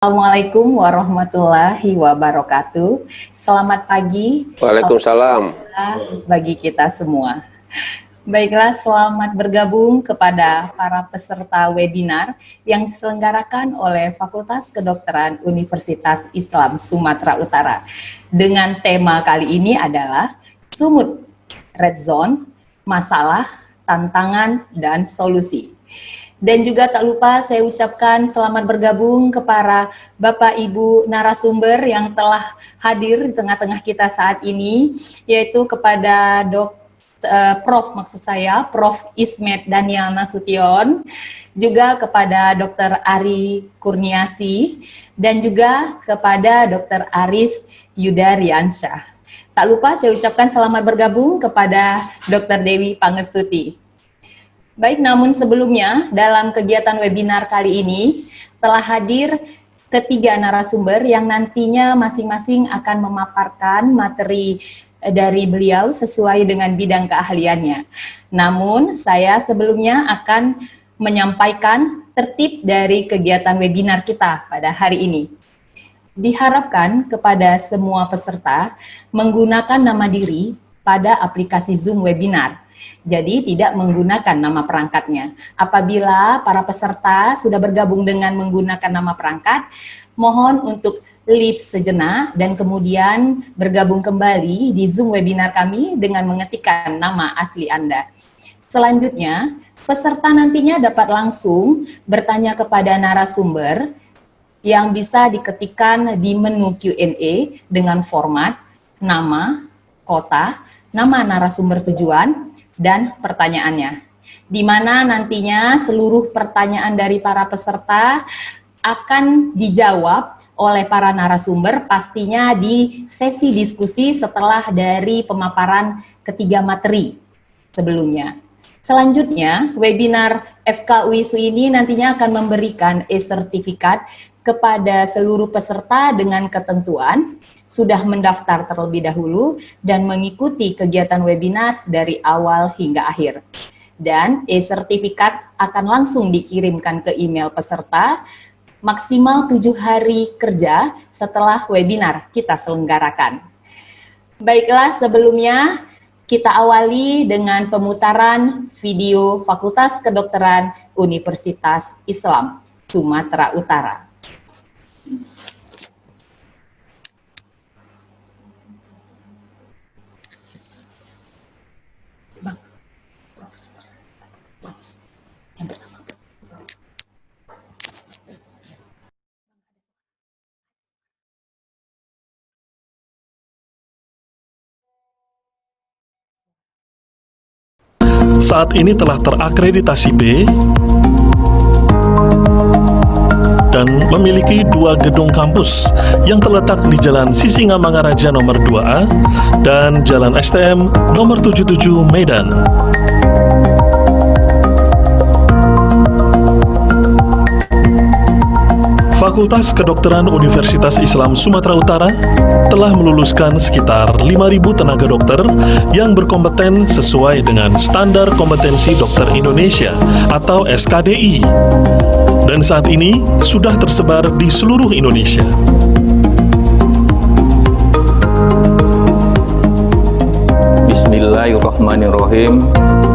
Assalamualaikum warahmatullahi wabarakatuh. Selamat pagi. Waalaikumsalam. Bagi kita semua. Baiklah, selamat bergabung kepada para peserta webinar yang diselenggarakan oleh Fakultas Kedokteran Universitas Islam Sumatera Utara. Dengan tema kali ini adalah Sumut, Red Zone, Masalah, Tantangan, dan Solusi. Dan juga tak lupa saya ucapkan selamat bergabung kepada Bapak Ibu narasumber yang telah hadir di tengah-tengah kita saat ini, yaitu kepada Prof. Ismet Daniel Nasution, juga kepada Dr. Ari Kurniasi, dan juga kepada Dr. Aris Yudariansyah. Tak lupa saya ucapkan selamat bergabung kepada Dr. Dewi Pangestuti. Baik, namun sebelumnya dalam kegiatan webinar kali ini telah hadir ketiga narasumber yang nantinya masing-masing akan memaparkan materi dari beliau sesuai dengan bidang keahliannya. Namun saya sebelumnya akan menyampaikan tertib dari kegiatan webinar kita pada hari ini. Diharapkan kepada semua peserta menggunakan nama diri pada aplikasi Zoom webinar. Jadi tidak menggunakan nama perangkatnya. Apabila para peserta sudah bergabung dengan menggunakan nama perangkat, mohon untuk leave sejenak dan kemudian bergabung kembali di Zoom webinar kami dengan mengetikkan nama asli Anda. Selanjutnya, peserta nantinya dapat langsung bertanya kepada narasumber yang bisa diketikkan di menu Q&A dengan format nama, kota, nama narasumber tujuan, dan pertanyaannya, di mana nantinya seluruh pertanyaan dari para peserta akan dijawab oleh para narasumber, pastinya di sesi diskusi setelah dari pemaparan ketiga materi sebelumnya. Selanjutnya, webinar FKUISU ini nantinya akan memberikan e-sertifikat kepada seluruh peserta dengan ketentuan sudah mendaftar terlebih dahulu dan mengikuti kegiatan webinar dari awal hingga akhir. Dan e-sertifikat akan langsung dikirimkan ke email peserta maksimal 7 hari kerja setelah webinar kita selenggarakan. Baiklah, sebelumnya kita awali dengan pemutaran video Fakultas Kedokteran Universitas Islam Sumatera Utara. Saat ini telah terakreditasi B dan memiliki 2 gedung kampus yang terletak di Jalan Sisingamangaraja nomor 2A dan Jalan STM nomor 77 Medan. Fakultas Kedokteran Universitas Islam Sumatera Utara telah meluluskan sekitar 5.000 tenaga dokter yang berkompeten sesuai dengan Standar Kompetensi Dokter Indonesia atau SKDI. Dan saat ini sudah tersebar di seluruh Indonesia. Bismillahirrahmanirrahim.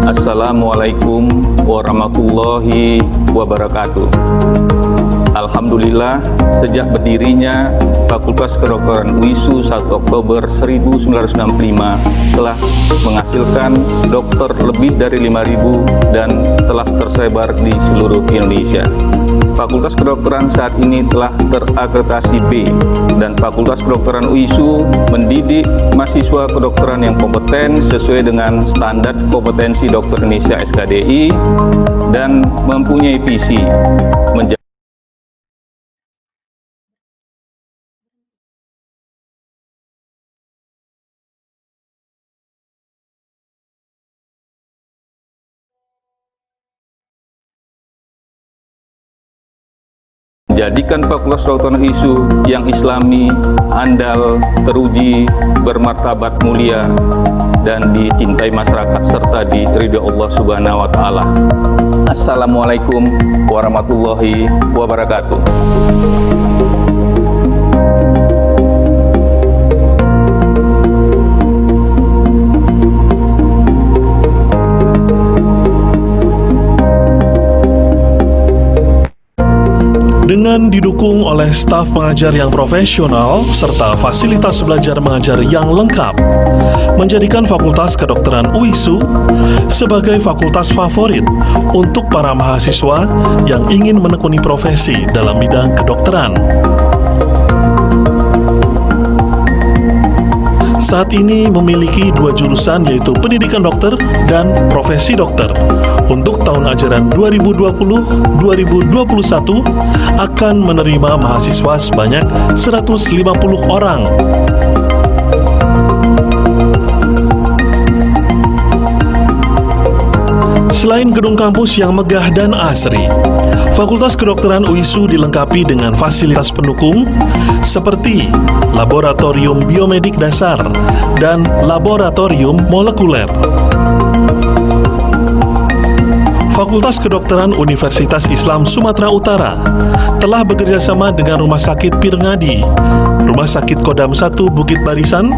Assalamualaikum warahmatullahi wabarakatuh. Alhamdulillah, sejak berdirinya Fakultas Kedokteran UISU 1 Oktober 1965 telah menghasilkan dokter lebih dari 5.000 dan telah tersebar di seluruh Indonesia. Fakultas Kedokteran saat ini telah terakreditasi B dan Fakultas Kedokteran UISU mendidik mahasiswa kedokteran yang kompeten sesuai dengan Standar Kompetensi Dokter Indonesia SKDI dan mempunyai visi menjadikan Fakultas Kedokteran UISU yang islami, andal, teruji, bermartabat mulia, dan dicintai masyarakat serta diridhoi Allah Subhanahu wa Ta'ala. Assalamualaikum warahmatullahi wabarakatuh. didukung oleh staf pengajar yang profesional serta fasilitas belajar mengajar yang lengkap, menjadikan Fakultas Kedokteran UISU sebagai fakultas favorit untuk para mahasiswa yang ingin menekuni profesi dalam bidang kedokteran. Saat ini memiliki 2 jurusan, yaitu pendidikan dokter dan profesi dokter. Untuk tahun ajaran 2020-2021 akan menerima mahasiswa sebanyak 150 orang. Selain gedung kampus yang megah dan asri, Fakultas Kedokteran UISU dilengkapi dengan fasilitas pendukung seperti laboratorium biomedik dasar dan laboratorium molekuler. Fakultas Kedokteran Universitas Islam Sumatera Utara telah bekerjasama dengan Rumah Sakit Pirngadi, Rumah Sakit Kodam 1 Bukit Barisan,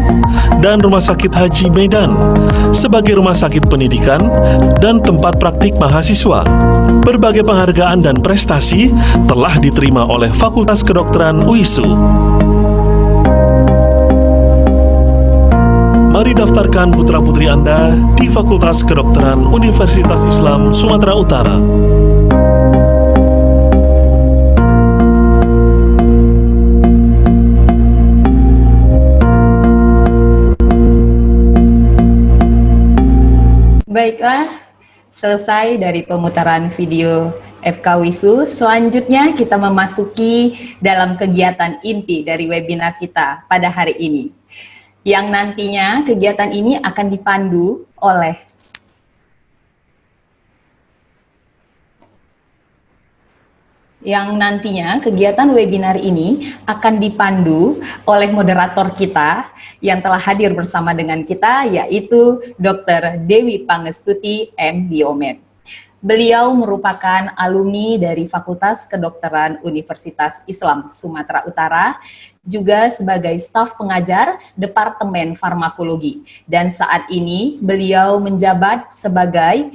dan Rumah Sakit Haji Medan sebagai rumah sakit pendidikan dan tempat praktik mahasiswa. Berbagai penghargaan dan prestasi telah diterima oleh Fakultas Kedokteran UISU. Mari daftarkan putra-putri Anda di Fakultas Kedokteran Universitas Islam Sumatera Utara. Baiklah, selesai dari pemutaran video FK WISU. Selanjutnya kita memasuki dalam kegiatan inti dari webinar kita pada hari ini, yang nantinya kegiatan ini akan dipandu oleh moderator kita yang telah hadir bersama dengan kita, yaitu Dr. Dewi Pangestuti M. Biomed. Beliau merupakan alumni dari Fakultas Kedokteran Universitas Islam Sumatera Utara, juga sebagai staf pengajar Departemen Farmakologi. Dan saat ini beliau menjabat sebagai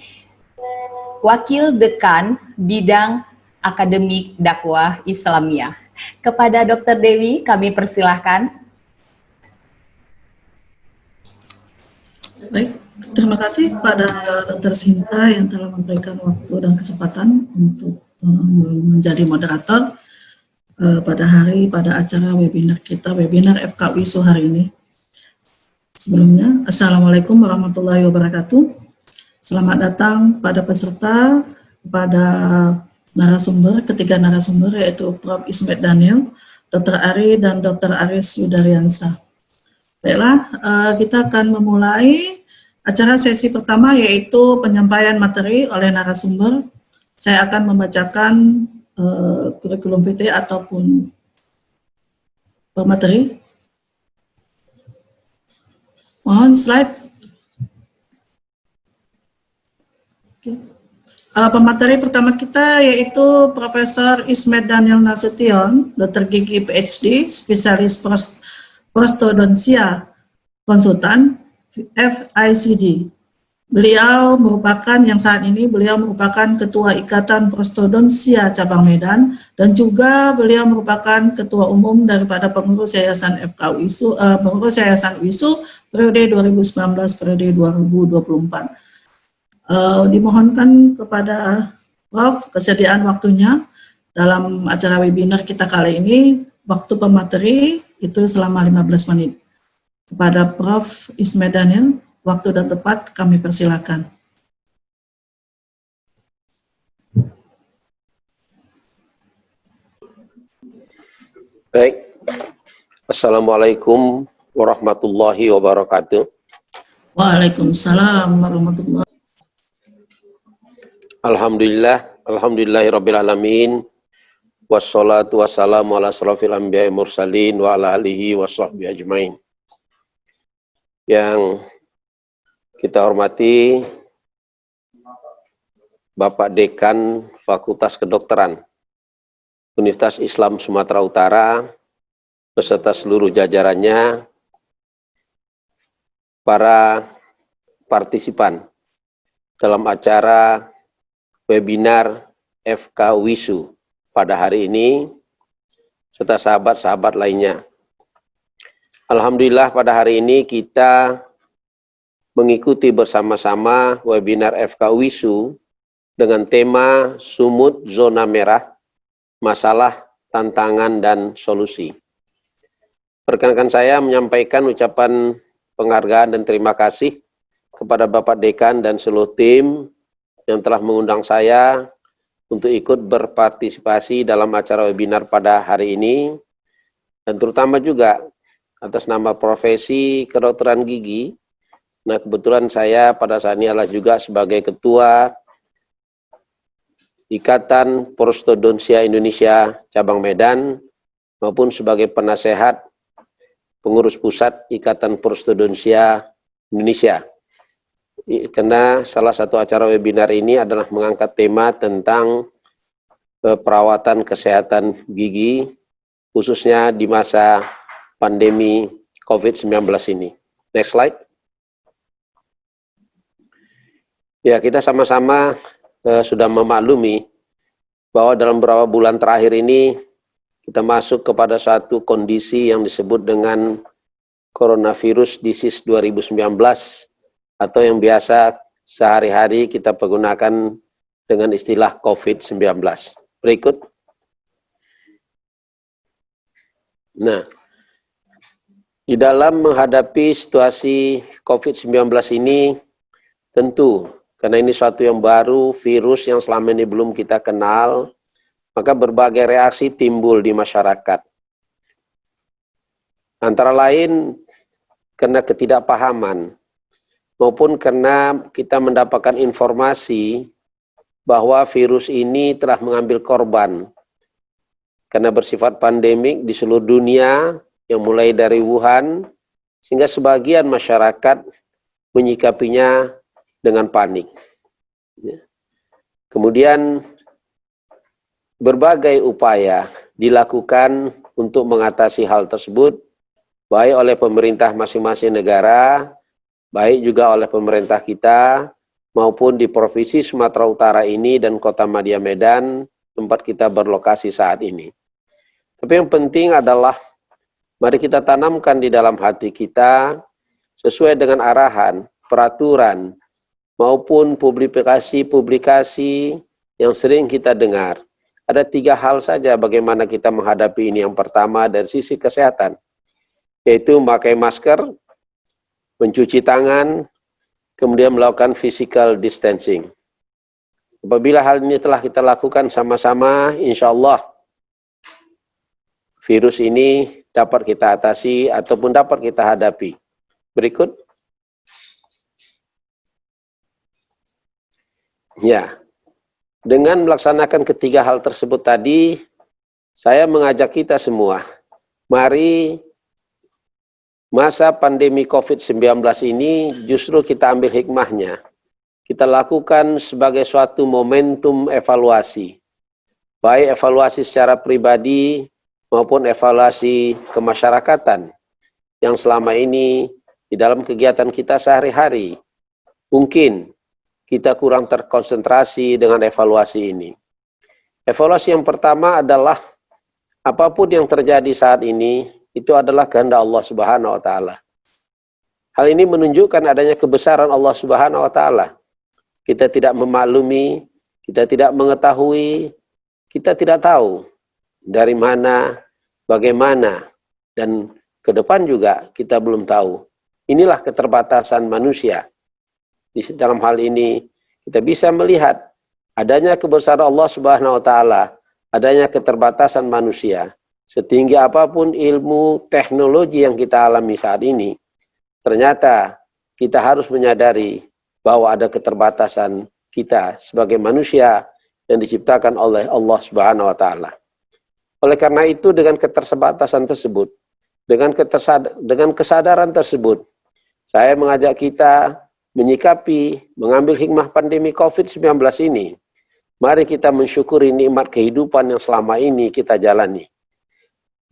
Wakil Dekan Bidang Akademik Dakwah Islamiyah. Kepada Dr. Dewi kami persilahkan. Baik, terima kasih kepada Dr. Sinta yang telah memberikan waktu dan kesempatan untuk menjadi moderator pada acara webinar kita, webinar FK WISU hari ini. Sebelumnya, Assalamualaikum warahmatullahi wabarakatuh. Selamat datang pada peserta, kepada narasumber, ketiga narasumber, yaitu Prof. Ismet Daniel, Dr. Ari, dan Dr. Aris Yudariansa. Baiklah, kita akan memulai acara sesi pertama, yaitu penyampaian materi oleh narasumber. Saya akan membacakan kurikulum PT ataupun pemateri. Mohon slide. Pemateri pertama kita yaitu Profesor Ismet Daniel Nasution, Dr. Gigi PhD, spesialis prostodontia, konsultan FICD. Beliau merupakan Ketua Ikatan Prostodontia Cabang Medan, dan juga beliau merupakan Ketua Umum daripada Pengurus Yayasan FK WISU, Pengurus Yayasan WISU periode 2019 periode 2024. Dimohonkan kepada Prof. kesediaan waktunya dalam acara webinar kita kali ini. Waktu pemateri itu selama 15 menit. Kepada Prof. Ismet Daniel, waktu dan tepat kami persilakan. Baik. Assalamualaikum warahmatullahi wabarakatuh. Waalaikumsalam warahmatullahi wabarakatuh. Alhamdulillahirabbil alamin. Wassalatu wassalamu ala asrofil anbiya'i mursalin wa ala alihi wa sahbihi ajmain. Yang kita hormati Bapak Dekan Fakultas Kedokteran Universitas Islam Sumatera Utara beserta seluruh jajarannya, para partisipan dalam acara webinar FK WISU pada hari ini, serta sahabat-sahabat lainnya. Alhamdulillah pada hari ini kita mengikuti bersama-sama webinar FK WISU dengan tema Sumut Zona Merah, Masalah, Tantangan, dan Solusi. Perkenankan saya menyampaikan ucapan penghargaan dan terima kasih kepada Bapak Dekan dan seluruh tim yang telah mengundang saya untuk ikut berpartisipasi dalam acara webinar pada hari ini, dan terutama juga atas nama profesi kedokteran gigi. Nah, kebetulan saya pada saat ini adalah juga sebagai Ketua Ikatan Prostodontia Indonesia Cabang Medan maupun sebagai penasehat pengurus pusat Ikatan Prostodontia Indonesia. Karena salah satu acara webinar ini adalah mengangkat tema tentang perawatan kesehatan gigi, khususnya di masa pandemi COVID-19 ini. Next slide. Ya, kita sama-sama sudah memaklumi bahwa dalam beberapa bulan terakhir ini kita masuk kepada satu kondisi yang disebut dengan coronavirus disease 2019 atau yang biasa sehari-hari kita pergunakan dengan istilah COVID-19. Berikut. Nah, di dalam menghadapi situasi COVID-19 ini, tentu karena ini suatu yang baru, virus yang selama ini belum kita kenal, maka berbagai reaksi timbul di masyarakat. Antara lain karena ketidakpahaman, maupun karena kita mendapatkan informasi bahwa virus ini telah mengambil korban. Karena bersifat pandemik di seluruh dunia, yang mulai dari Wuhan, sehingga sebagian masyarakat menyikapinya dengan panik. Kemudian berbagai upaya dilakukan untuk mengatasi hal tersebut, baik oleh pemerintah masing-masing negara, baik juga oleh pemerintah kita, maupun di Provinsi Sumatera Utara ini dan Kota Madya Medan, tempat kita berlokasi saat ini. Tapi yang penting adalah, mari kita tanamkan di dalam hati kita, sesuai dengan arahan, peraturan, maupun publikasi-publikasi yang sering kita dengar. Ada 3 hal saja bagaimana kita menghadapi ini. Yang pertama dari sisi kesehatan, yaitu memakai masker, mencuci tangan, kemudian melakukan physical distancing. Apabila hal ini telah kita lakukan sama-sama, insya Allah virus ini dapat kita atasi ataupun dapat kita hadapi. Berikut. Ya, dengan melaksanakan ketiga hal tersebut tadi, saya mengajak kita semua, mari masa pandemi COVID-19 ini justru kita ambil hikmahnya. Kita lakukan sebagai suatu momentum evaluasi, baik evaluasi secara pribadi maupun evaluasi kemasyarakatan yang selama ini di dalam kegiatan kita sehari-hari. Mungkin kita kurang terkonsentrasi dengan evaluasi ini. Evaluasi yang pertama adalah apapun yang terjadi saat ini itu adalah kehendak Allah Subhanahu wa taala. Hal ini menunjukkan adanya kebesaran Allah Subhanahu wa taala. Kita tidak memaklumi, kita tidak mengetahui, kita tidak tahu dari mana, bagaimana, dan ke depan juga kita belum tahu. Inilah keterbatasan manusia. Di dalam hal ini kita bisa melihat adanya kebesaran Allah Subhanahu wa taala, adanya keterbatasan manusia. Setinggi apapun ilmu teknologi yang kita alami saat ini, ternyata kita harus menyadari bahwa ada keterbatasan kita sebagai manusia yang diciptakan oleh Allah Subhanahu wa taala. Oleh karena itu, dengan keterbatasan tersebut, dengan kesadaran tersebut, saya mengajak kita menyikapi, mengambil hikmah pandemi COVID-19 ini. Mari kita mensyukuri nikmat kehidupan yang selama ini kita jalani.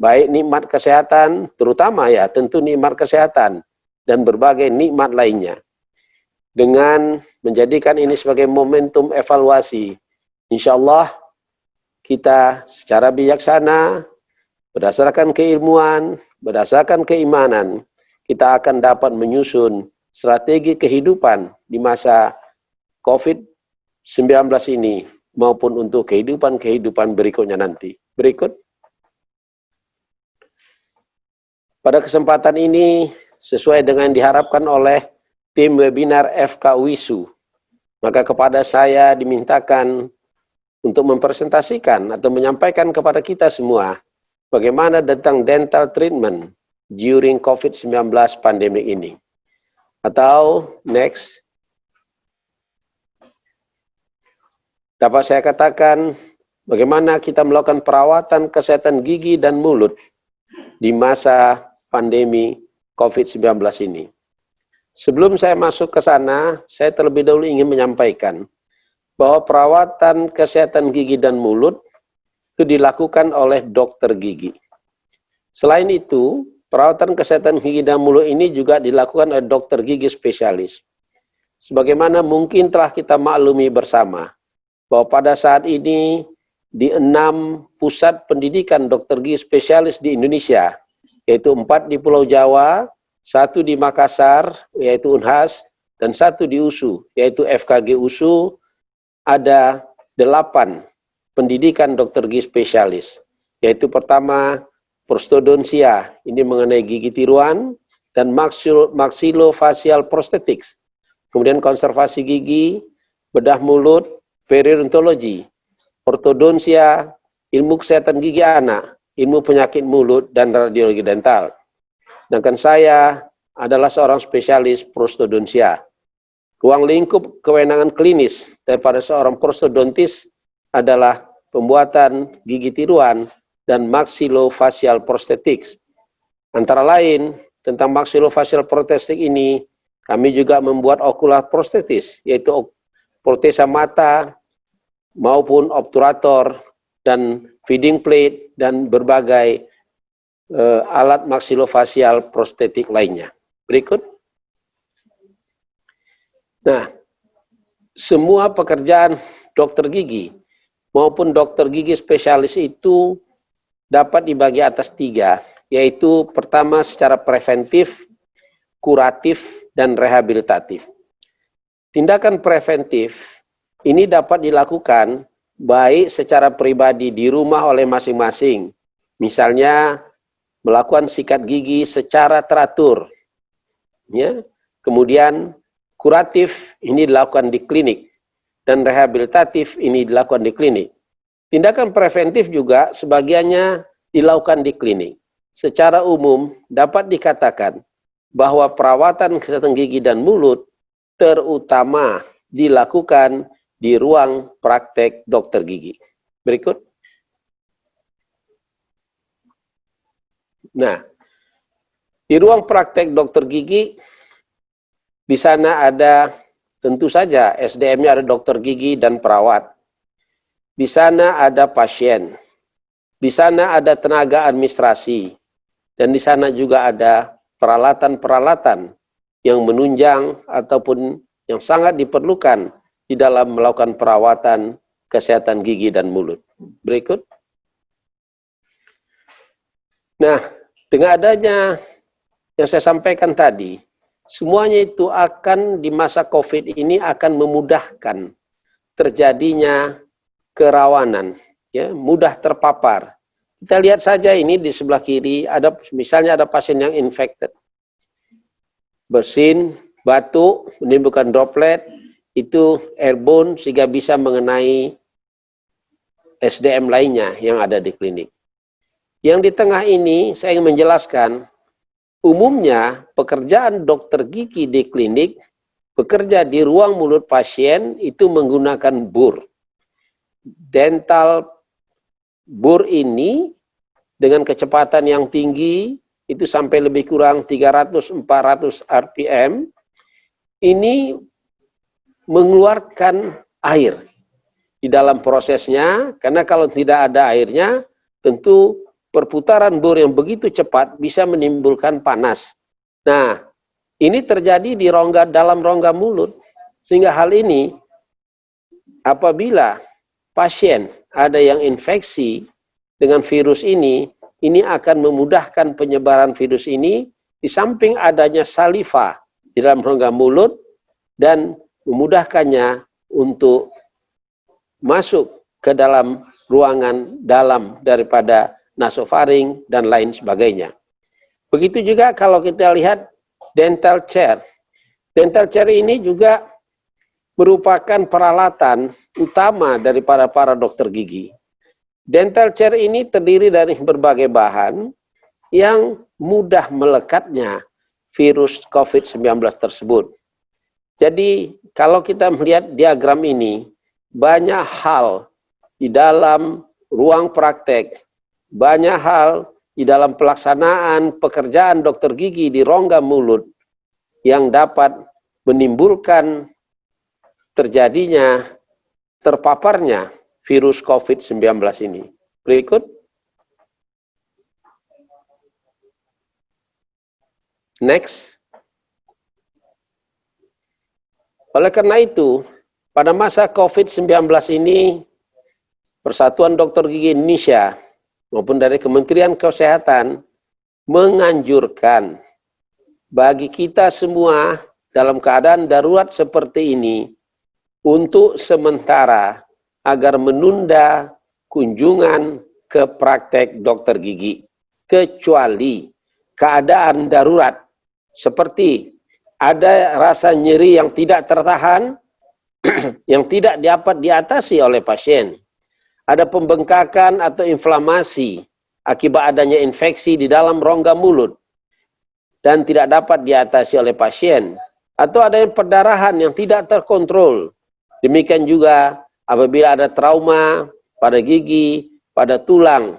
Baik nikmat kesehatan, terutama ya tentu nikmat kesehatan, dan berbagai nikmat lainnya. Dengan menjadikan ini sebagai momentum evaluasi, insya Allah kita secara bijaksana, berdasarkan keilmuan, berdasarkan keimanan, kita akan dapat menyusun strategi kehidupan di masa COVID-19 ini maupun untuk kehidupan berikutnya nanti. Berikut. Pada kesempatan ini, sesuai dengan diharapkan oleh tim webinar FK WISU, maka kepada saya dimintakan untuk mempresentasikan atau menyampaikan kepada kita semua bagaimana tentang dental treatment during COVID-19 pandemic ini. Atau next, dapat saya katakan bagaimana kita melakukan perawatan kesehatan gigi dan mulut di masa pandemi COVID-19 ini. Sebelum saya masuk ke sana, saya terlebih dahulu ingin menyampaikan bahwa perawatan kesehatan gigi dan mulut itu dilakukan oleh dokter gigi. Selain itu, perawatan kesehatan gigi dan mulut ini juga dilakukan oleh dokter gigi spesialis. Sebagaimana mungkin telah kita maklumi bersama, bahwa pada saat ini di 6 pusat pendidikan dokter gigi spesialis di Indonesia, yaitu 4 di Pulau Jawa, 1 di Makassar, yaitu Unhas, dan 1 di USU, yaitu FKG USU, ada 8 pendidikan dokter gigi spesialis, yaitu pertama prostodontia, ini mengenai gigi tiruan, dan maxillofacial prosthetics, kemudian konservasi gigi, bedah mulut, periodontologi, ortodonsia, ilmu kesehatan gigi anak, ilmu penyakit mulut, dan radiologi dental. Sedangkan saya adalah seorang spesialis prostodontia. Ruang lingkup kewenangan klinis daripada seorang prostodontis adalah pembuatan gigi tiruan dan maxillofacial prosthetics. Antara lain, tentang maxillofacial prosthetics ini, kami juga membuat ocular prosthesis, yaitu protesa mata maupun obturator dan feeding plate dan berbagai alat maxillofacial prostetik lainnya. Berikut. Nah, semua pekerjaan dokter gigi maupun dokter gigi spesialis itu dapat dibagi atas 3, yaitu pertama secara preventif, kuratif, dan rehabilitatif. Tindakan preventif ini dapat dilakukan baik secara pribadi di rumah oleh masing-masing, misalnya melakukan sikat gigi secara teratur. Ya. Kemudian kuratif ini dilakukan di klinik, dan rehabilitatif ini dilakukan di klinik. Tindakan preventif juga sebagiannya dilakukan di klinik. Secara umum dapat dikatakan bahwa perawatan kesehatan gigi dan mulut terutama dilakukan di ruang praktek dokter gigi. Berikut. Nah, di ruang praktek dokter gigi, di sana ada tentu saja SDM-nya ada dokter gigi dan perawat. Di sana ada pasien. Di sana ada tenaga administrasi. Dan di sana juga ada peralatan-peralatan yang menunjang ataupun yang sangat diperlukan di dalam melakukan perawatan kesehatan gigi dan mulut. Berikut. Nah, dengan adanya yang saya sampaikan tadi, semuanya itu akan di masa COVID ini akan memudahkan terjadinya kerawanan, ya, mudah terpapar. Kita lihat saja ini di sebelah kiri, ada misalnya ada pasien yang infected. Bersin, batuk, menimbulkan droplet, itu airborne sehingga bisa mengenai SDM lainnya yang ada di klinik. Yang di tengah ini saya ingin menjelaskan, umumnya pekerjaan dokter gigi di klinik bekerja di ruang mulut pasien itu menggunakan bur. Dental bur ini dengan kecepatan yang tinggi itu sampai lebih kurang 300-400 RPM ini mengeluarkan air di dalam prosesnya, karena kalau tidak ada airnya tentu perputaran bor yang begitu cepat bisa menimbulkan panas. Nah, ini terjadi di dalam rongga mulut, sehingga hal ini apabila pasien ada yang infeksi dengan virus ini, ini akan memudahkan penyebaran virus ini, di samping adanya saliva di dalam rongga mulut dan memudahkannya untuk masuk ke dalam ruangan dalam daripada nasofaring dan lain sebagainya. Begitu juga kalau kita lihat dental chair. Dental chair ini juga merupakan peralatan utama daripada para dokter gigi. Dental chair ini terdiri dari berbagai bahan yang mudah melekatnya virus COVID-19 tersebut. Jadi kalau kita melihat diagram ini, banyak hal di dalam ruang praktek, banyak hal di dalam pelaksanaan pekerjaan dokter gigi di rongga mulut yang dapat menimbulkan terjadinya, terpaparnya virus COVID-19 ini. Berikut. Next. Oleh karena itu, pada masa COVID-19 ini, Persatuan Dokter Gigi Indonesia maupun dari Kementerian Kesehatan menganjurkan bagi kita semua dalam keadaan darurat seperti ini untuk sementara agar menunda kunjungan ke praktek dokter gigi, kecuali keadaan darurat seperti ada rasa nyeri yang tidak tertahan, yang tidak dapat diatasi oleh pasien, ada pembengkakan atau inflamasi akibat adanya infeksi di dalam rongga mulut dan tidak dapat diatasi oleh pasien, atau ada perdarahan yang tidak terkontrol. Demikian juga apabila ada trauma pada gigi, pada tulang,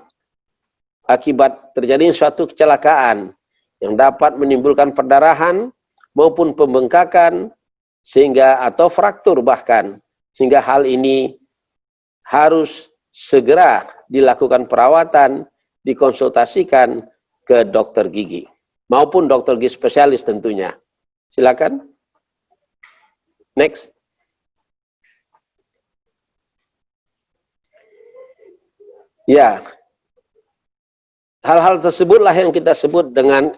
akibat terjadi suatu kecelakaan yang dapat menimbulkan perdarahan maupun pembengkakan sehingga atau fraktur bahkan, sehingga hal ini harus segera dilakukan perawatan, dikonsultasikan ke dokter gigi maupun dokter gigi spesialis tentunya. Silakan. Next. Ya, hal-hal tersebutlah yang kita sebut dengan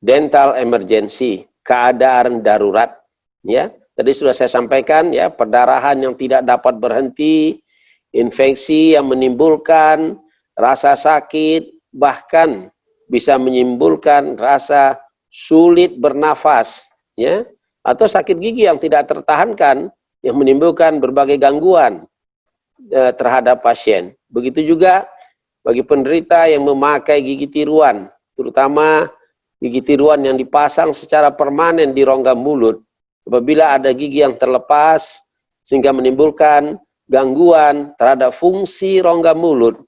dental emergency, keadaan darurat. Ya, tadi sudah saya sampaikan ya, perdarahan yang tidak dapat berhenti, infeksi yang menimbulkan rasa sakit, bahkan bisa menimbulkan rasa sulit bernafas, ya, atau sakit gigi yang tidak tertahankan yang menimbulkan berbagai gangguan terhadap pasien. Begitu juga bagi penderita yang memakai gigi tiruan, terutama gigi tiruan yang dipasang secara permanen di rongga mulut. Apabila ada gigi yang terlepas sehingga menimbulkan gangguan terhadap fungsi rongga mulut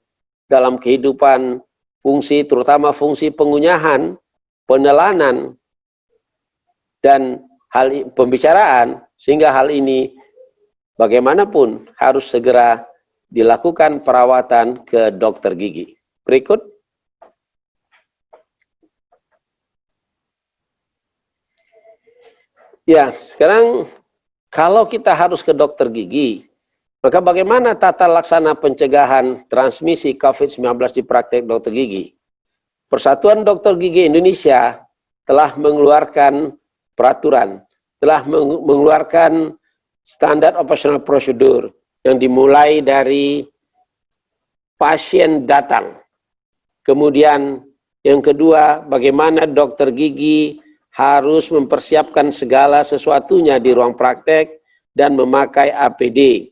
dalam kehidupan fungsi, terutama fungsi pengunyahan, penelanan, dan hal pembicaraan, sehingga hal ini bagaimanapun harus segera dilakukan perawatan ke dokter gigi. Berikut. Ya, sekarang kalau kita harus ke dokter gigi, maka bagaimana tata laksana pencegahan transmisi COVID-19 di praktek dokter gigi? Persatuan Dokter Gigi Indonesia telah mengeluarkan peraturan, telah mengeluarkan standar operasional prosedur yang dimulai dari pasien datang. Kemudian yang kedua, bagaimana dokter gigi harus mempersiapkan segala sesuatunya di ruang praktek dan memakai APD.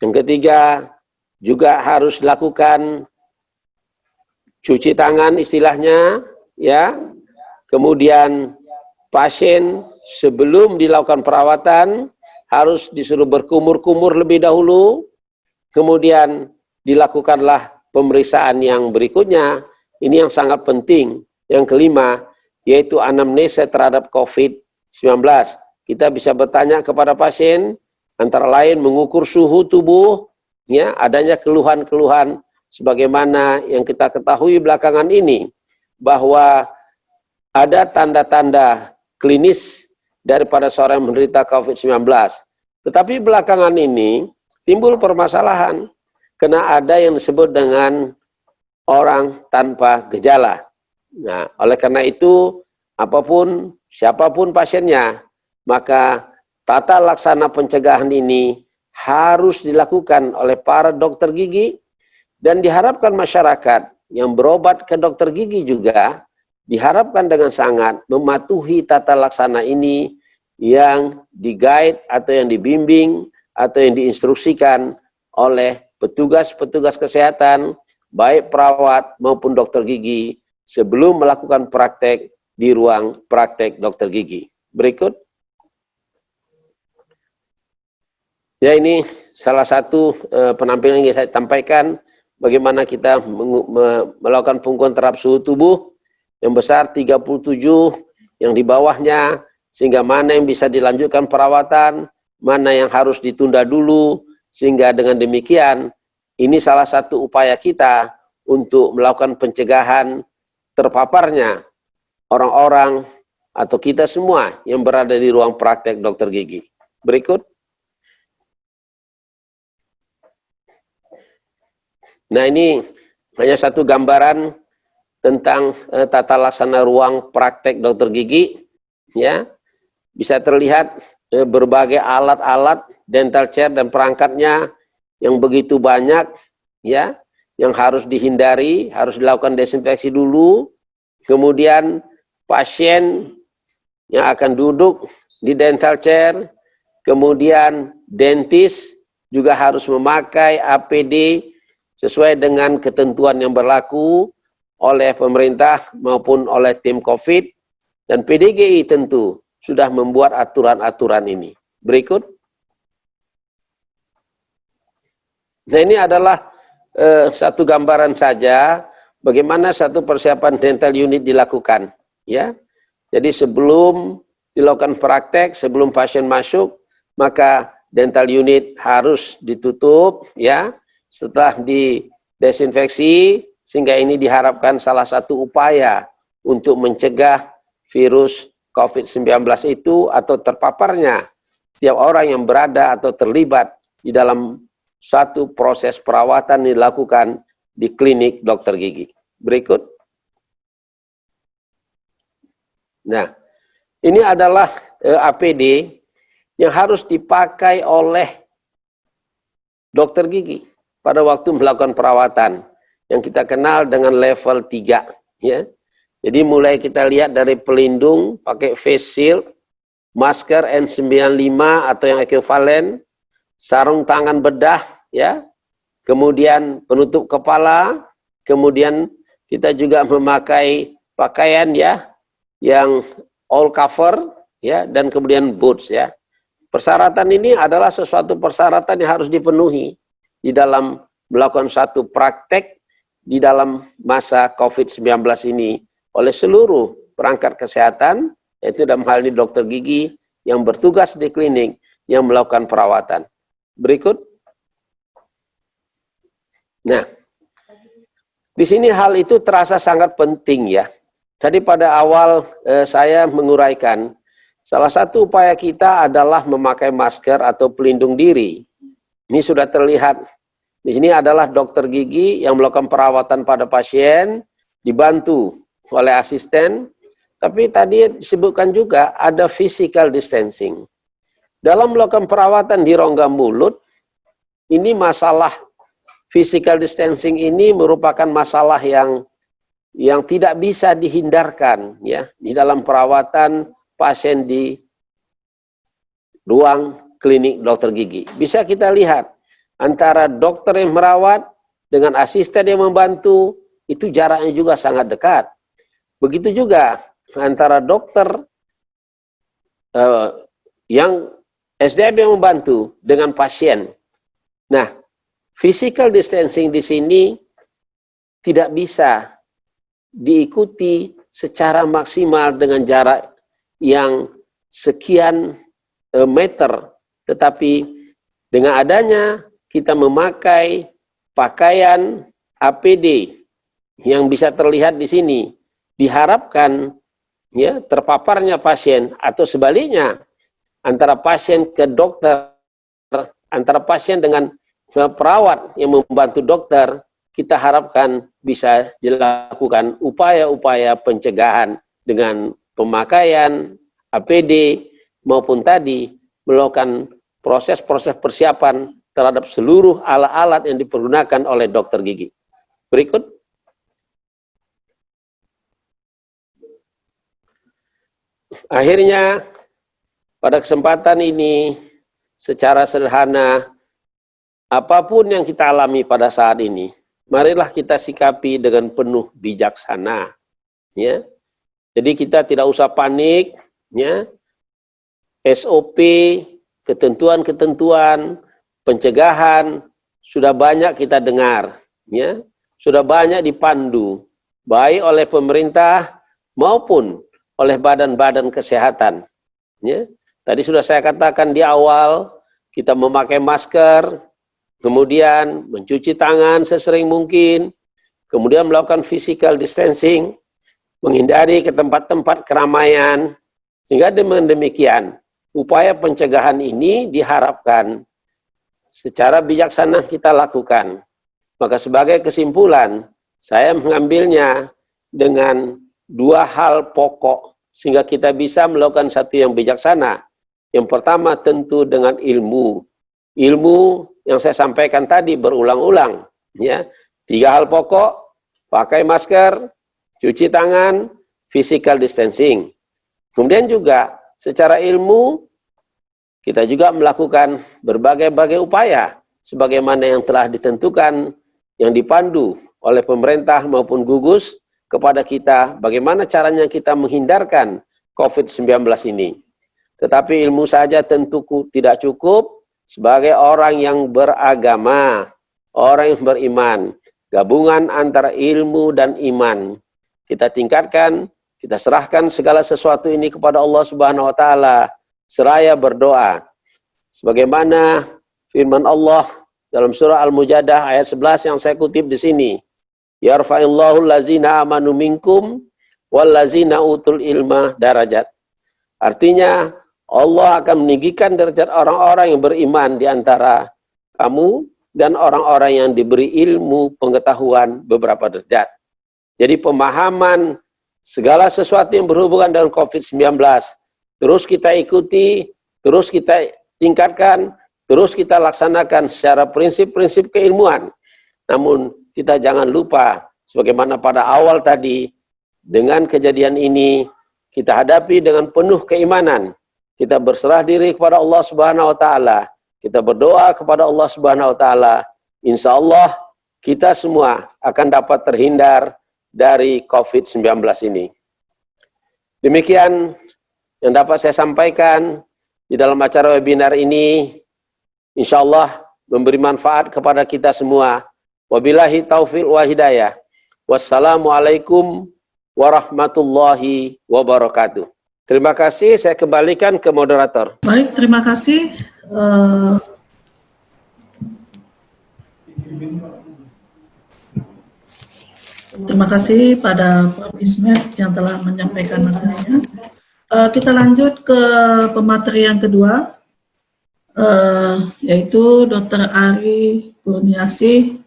Yang ketiga, juga harus dilakukan cuci tangan istilahnya, ya. Kemudian pasien sebelum dilakukan perawatan harus disuruh berkumur-kumur lebih dahulu, kemudian dilakukanlah pemeriksaan yang berikutnya. Ini yang sangat penting. Yang kelima, yaitu anamnesa terhadap COVID-19. Kita bisa bertanya kepada pasien, antara lain mengukur suhu tubuh, ya, adanya keluhan-keluhan sebagaimana yang kita ketahui belakangan ini, bahwa ada tanda-tanda klinis daripada seorang yang menderita COVID-19. Tetapi belakangan ini timbul permasalahan, karena ada yang disebut dengan orang tanpa gejala. Nah, oleh karena itu, siapapun pasiennya, maka tata laksana pencegahan ini harus dilakukan oleh para dokter gigi, dan diharapkan masyarakat yang berobat ke dokter gigi juga diharapkan dengan sangat mematuhi tata laksana ini yang di-guide atau yang dibimbing atau yang diinstruksikan oleh petugas-petugas kesehatan, baik perawat maupun dokter gigi, sebelum melakukan praktek di ruang praktek dokter gigi. Berikut. Ya, ini salah satu penampilan yang saya sampaikan, bagaimana kita melakukan pengukuran terhadap suhu tubuh yang besar 37, yang di bawahnya, sehingga mana yang bisa dilanjutkan perawatan, mana yang harus ditunda dulu, sehingga dengan demikian, ini salah satu upaya kita untuk melakukan pencegahan terpaparnya orang-orang atau kita semua yang berada di ruang praktek dokter gigi. Berikut. Nah, ini hanya satu gambaran tentang tata laksana ruang praktek dokter gigi, ya. Bisa terlihat berbagai alat-alat dental chair dan perangkatnya yang begitu banyak, ya, yang harus dihindari, harus dilakukan desinfeksi dulu. Kemudian pasien yang akan duduk di dental chair, kemudian dentis juga harus memakai APD sesuai dengan ketentuan yang berlaku oleh pemerintah maupun oleh tim COVID, dan PDGI tentu sudah membuat aturan-aturan ini. Berikut. Nah, ini adalah satu gambaran saja bagaimana satu persiapan dental unit dilakukan, ya. Jadi sebelum dilakukan praktek, sebelum pasien masuk, maka dental unit harus ditutup, ya. Setelah didesinfeksi, sehingga ini diharapkan salah satu upaya untuk mencegah virus COVID-19 itu atau terpaparnya setiap orang yang berada atau terlibat di dalam satu proses perawatan dilakukan di klinik dokter gigi. Berikut. Nah, ini adalah APD yang harus dipakai oleh dokter gigi pada waktu melakukan perawatan yang kita kenal dengan level 3, ya. Jadi mulai kita lihat dari pelindung pakai face shield, masker N95 atau yang ekuivalen, sarung tangan bedah, ya. Kemudian penutup kepala, kemudian kita juga memakai pakaian, ya, yang all cover, ya, dan kemudian boots, ya. Persyaratan ini adalah sesuatu persyaratan yang harus dipenuhi di dalam melakukan satu praktek di dalam masa COVID-19 ini oleh seluruh perangkat kesehatan, yaitu dalam hal ini dokter gigi yang bertugas di klinik yang melakukan perawatan. Berikut. Nah, di sini hal itu terasa sangat penting, ya. Tadi pada awal saya menguraikan, salah satu upaya kita adalah memakai masker atau pelindung diri. Ini sudah terlihat. Di sini adalah dokter gigi yang melakukan perawatan pada pasien, dibantu oleh asisten. Tapi tadi disebutkan juga ada physical distancing. Dalam melakukan perawatan di rongga mulut, ini masalah physical distancing ini merupakan masalah yang tidak bisa dihindarkan, ya, di dalam perawatan pasien di ruang klinik dokter gigi. Bisa kita lihat antara dokter yang merawat dengan asisten yang membantu, itu jaraknya juga sangat dekat. Begitu juga antara dokter yang SDM yang membantu dengan pasien. Nah, physical distancing di sini tidak bisa diikuti secara maksimal dengan jarak yang sekian meter, tetapi dengan adanya kita memakai pakaian APD yang bisa terlihat di sini, diharapkan, ya, terpaparnya pasien atau sebaliknya antara pasien ke dokter, antara pasien dengan perawat yang membantu dokter, kita harapkan bisa dilakukan upaya-upaya pencegahan dengan pemakaian APD maupun tadi melakukan proses-proses persiapan terhadap seluruh alat-alat yang dipergunakan oleh dokter gigi. Berikut. Akhirnya, pada kesempatan ini, secara sederhana, apapun yang kita alami pada saat ini, marilah kita sikapi dengan penuh bijaksana. Ya. Jadi kita tidak usah panik. Ya. SOP, ketentuan-ketentuan, pencegahan, sudah banyak kita dengar. Ya. Sudah banyak dipandu, baik oleh pemerintah maupun oleh badan-badan kesehatan. Ya. Tadi sudah saya katakan di awal, kita memakai masker, kemudian mencuci tangan sesering mungkin, kemudian melakukan physical distancing, menghindari ke tempat-tempat keramaian, sehingga dengan demikian, upaya pencegahan ini diharapkan secara bijaksana kita lakukan. Maka sebagai kesimpulan, saya mengambilnya dengan dua hal pokok, sehingga kita bisa melakukan satu yang bijaksana. Yang pertama tentu dengan ilmu. Ilmu yang saya sampaikan tadi berulang-ulang, ya. 3 hal pokok: pakai masker, cuci tangan, physical distancing. Kemudian juga secara ilmu kita juga melakukan berbagai-bagai upaya sebagaimana yang telah ditentukan, yang dipandu oleh pemerintah maupun gugus kepada kita, bagaimana caranya kita menghindarkan COVID-19 ini. Tetapi ilmu saja tentu tidak cukup. Sebagai orang yang beragama, orang yang beriman, gabungan antara ilmu dan iman, kita tingkatkan, kita serahkan segala sesuatu ini kepada Allah Subhanahu wa taala seraya berdoa. Sebagaimana firman Allah dalam surah Al-Mujadalah ayat 11 yang saya kutip di sini, yarfa'illahu allazina amanu minkum wallazina utul ilma darajat. Artinya Allah akan meninggikan derajat orang-orang yang beriman di antara kamu dan orang-orang yang diberi ilmu pengetahuan beberapa derajat. Jadi pemahaman segala sesuatu yang berhubungan dengan COVID-19 terus kita ikuti, terus kita tingkatkan, terus kita laksanakan secara prinsip-prinsip keilmuan. Namun kita jangan lupa, sebagaimana pada awal tadi, dengan kejadian ini kita hadapi dengan penuh keimanan. Kita berserah diri kepada Allah Subhanahu wa taala. Kita berdoa kepada Allah Subhanahu wa taala. Insya Allah kita semua akan dapat terhindar dari COVID-19 ini. Demikian yang dapat saya sampaikan di dalam acara webinar ini. Insya Allah memberi manfaat kepada kita semua. Wabillahi taufiq wal hidayah. Wassalamualaikum warahmatullahi wabarakatuh. Terima kasih, saya kembalikan ke moderator. Baik, terima kasih. Terima kasih pada Prof. Ismet yang telah menyampaikan materinya. Kita lanjut ke pemateri yang kedua, yaitu Dr. Ari Kurniasih.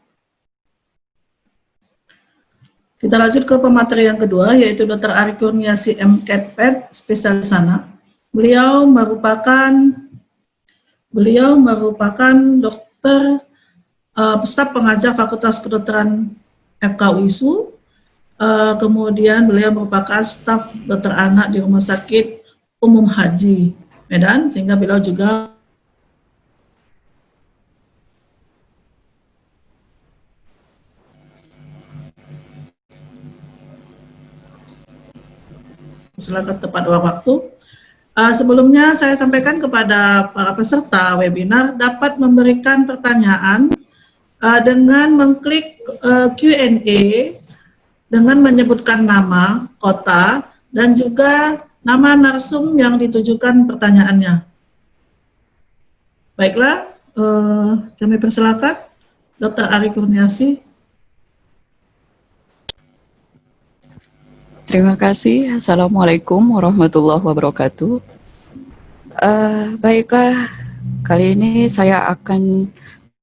Kita lanjut ke pemateri yang kedua, yaitu Dr. Ari Kurniasih MKPed, spesialis anak. Beliau merupakan dokter staf pengajar Fakultas Kedokteran FK UISU. Kemudian beliau merupakan staf dokter anak di Rumah Sakit Umum Haji Medan, sehingga beliau juga silakan tepat waktu. Sebelumnya saya sampaikan kepada para peserta webinar dapat memberikan pertanyaan dengan mengklik Q&A dengan menyebutkan nama, kota, dan juga nama narsum yang ditujukan pertanyaannya. Baiklah, kami persilakan Dr. Ari Kurniasih. Terima kasih. Assalamualaikum warahmatullahi wabarakatuh. Baiklah, kali ini saya akan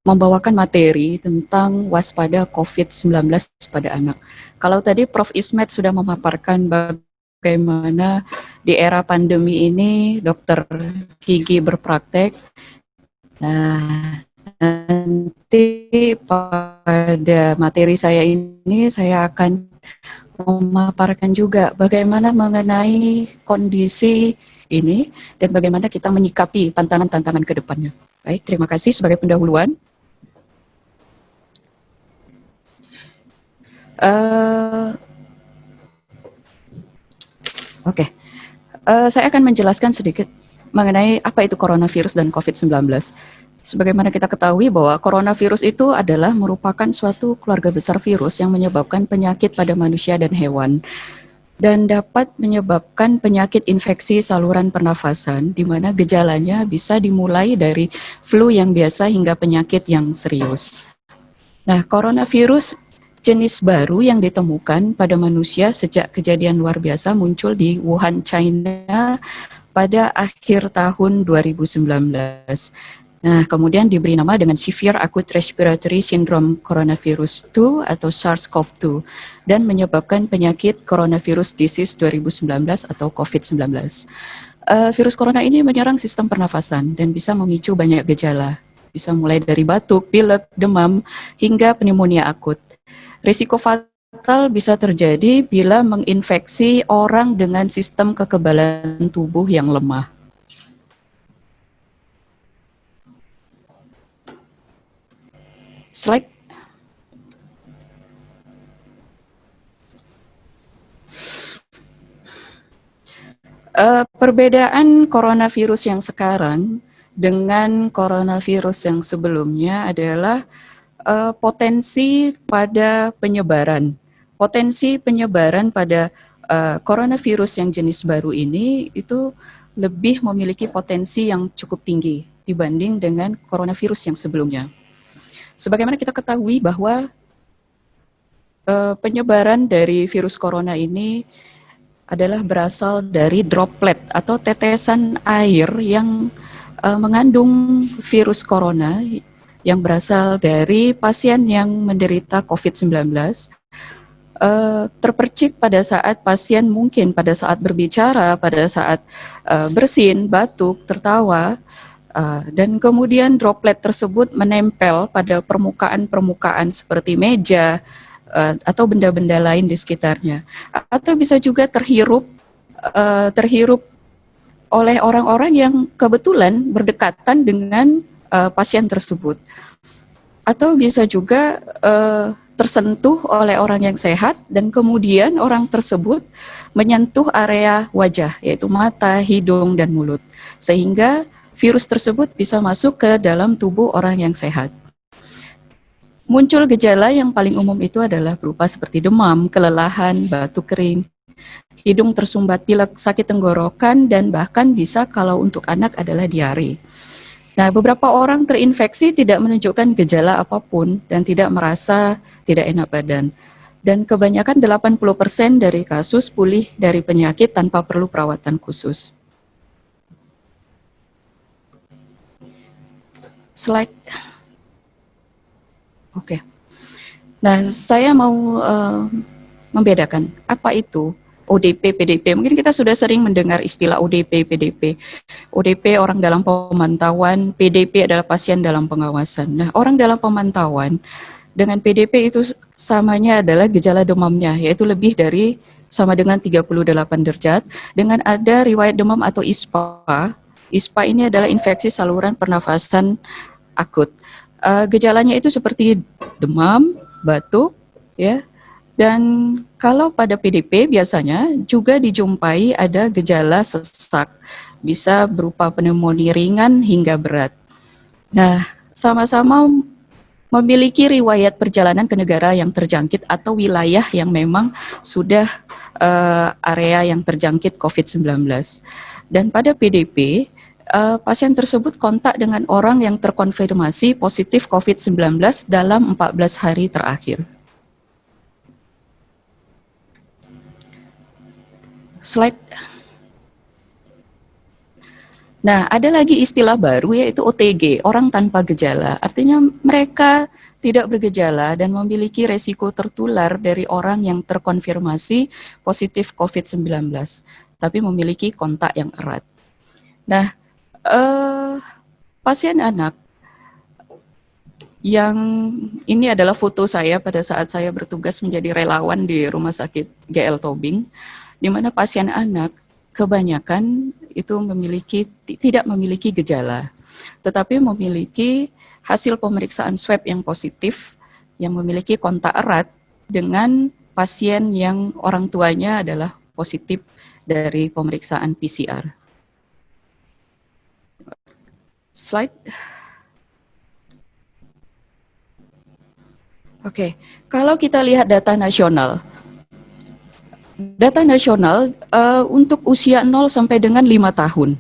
membawakan materi tentang waspada COVID-19 pada anak. Kalau tadi Prof. Ismet sudah memaparkan bagaimana di era pandemi ini dokter gigi berpraktek. Nah, nanti pada materi saya ini saya akan memaparkan juga bagaimana mengenai kondisi ini dan bagaimana kita menyikapi tantangan-tantangan ke depannya. Baik, terima kasih sebagai pendahuluan. Saya akan menjelaskan sedikit mengenai apa itu coronavirus dan COVID-19. Sebagaimana kita ketahui bahwa coronavirus itu adalah merupakan suatu keluarga besar virus yang menyebabkan penyakit pada manusia dan hewan dan dapat menyebabkan penyakit infeksi saluran pernafasan di mana gejalanya bisa dimulai dari flu yang biasa hingga penyakit yang serius. Nah, coronavirus jenis baru yang ditemukan pada manusia sejak kejadian luar biasa muncul di Wuhan, China pada akhir tahun 2019. Nah, kemudian diberi nama dengan Severe Acute Respiratory Syndrome Coronavirus 2 atau SARS-CoV-2 dan menyebabkan penyakit Coronavirus Disease 2019 atau COVID-19. Virus corona ini menyerang sistem pernafasan dan bisa memicu banyak gejala. Bisa mulai dari batuk, pilek, demam, hingga pneumonia akut. Risiko fatal bisa terjadi bila menginfeksi orang dengan sistem kekebalan tubuh yang lemah. Slide. Perbedaan coronavirus yang sekarang dengan coronavirus yang sebelumnya adalah potensi pada penyebaran. Potensi penyebaran pada coronavirus yang jenis baru ini itu lebih memiliki potensi yang cukup tinggi dibanding dengan coronavirus yang sebelumnya. Sebagaimana kita ketahui bahwa penyebaran dari virus corona ini adalah berasal dari droplet atau tetesan air yang mengandung virus corona yang berasal dari pasien yang menderita COVID-19 terpercik pada saat pasien mungkin pada saat berbicara, pada saat bersin, batuk, tertawa, dan kemudian droplet tersebut menempel pada permukaan-permukaan seperti meja atau benda-benda lain di sekitarnya, atau bisa juga terhirup oleh orang-orang yang kebetulan berdekatan dengan pasien tersebut, atau bisa juga tersentuh oleh orang yang sehat dan kemudian orang tersebut menyentuh area wajah yaitu mata, hidung, dan mulut sehingga virus tersebut bisa masuk ke dalam tubuh orang yang sehat. Muncul gejala yang paling umum itu adalah berupa seperti demam, kelelahan, batuk kering, hidung tersumbat, pilek, sakit tenggorokan, dan bahkan bisa kalau untuk anak adalah diare. Nah, beberapa orang terinfeksi tidak menunjukkan gejala apapun dan tidak merasa tidak enak badan. Dan kebanyakan 80% dari kasus pulih dari penyakit tanpa perlu perawatan khusus. Slide. Oke. Nah, saya mau membedakan apa itu ODP, PDP. Mungkin kita sudah sering mendengar istilah ODP, PDP. ODP orang dalam pemantauan, PDP adalah pasien dalam pengawasan. Nah, orang dalam pemantauan dengan PDP itu samanya adalah gejala demamnya, yaitu lebih dari sama dengan 38 derajat, dengan ada riwayat demam atau ISPA. ISPA ini adalah infeksi saluran pernafasan akut. Gejalanya itu seperti demam, batuk, ya. Dan kalau pada PDP biasanya juga dijumpai ada gejala sesak, bisa berupa pneumonia ringan hingga berat. Nah, sama-sama memiliki riwayat perjalanan ke negara yang terjangkit atau wilayah yang memang sudah area yang terjangkit COVID-19. Dan pada PDP, pasien tersebut kontak dengan orang yang terkonfirmasi positif COVID-19 dalam 14 hari terakhir. Slide. Nah, ada lagi istilah baru yaitu OTG, orang tanpa gejala. Artinya mereka tidak bergejala dan memiliki resiko tertular dari orang yang terkonfirmasi positif COVID-19, tapi memiliki kontak yang erat. Nah, pasien anak yang ini adalah foto saya pada saat saya bertugas menjadi relawan di Rumah Sakit GL Tobing, di mana pasien anak kebanyakan itu tidak memiliki gejala, tetapi memiliki hasil pemeriksaan swab yang positif, yang memiliki kontak erat dengan pasien yang orang tuanya adalah positif dari pemeriksaan PCR. Slide. Oke, kalau kita lihat data nasional, untuk usia 0 sampai dengan 5 tahun.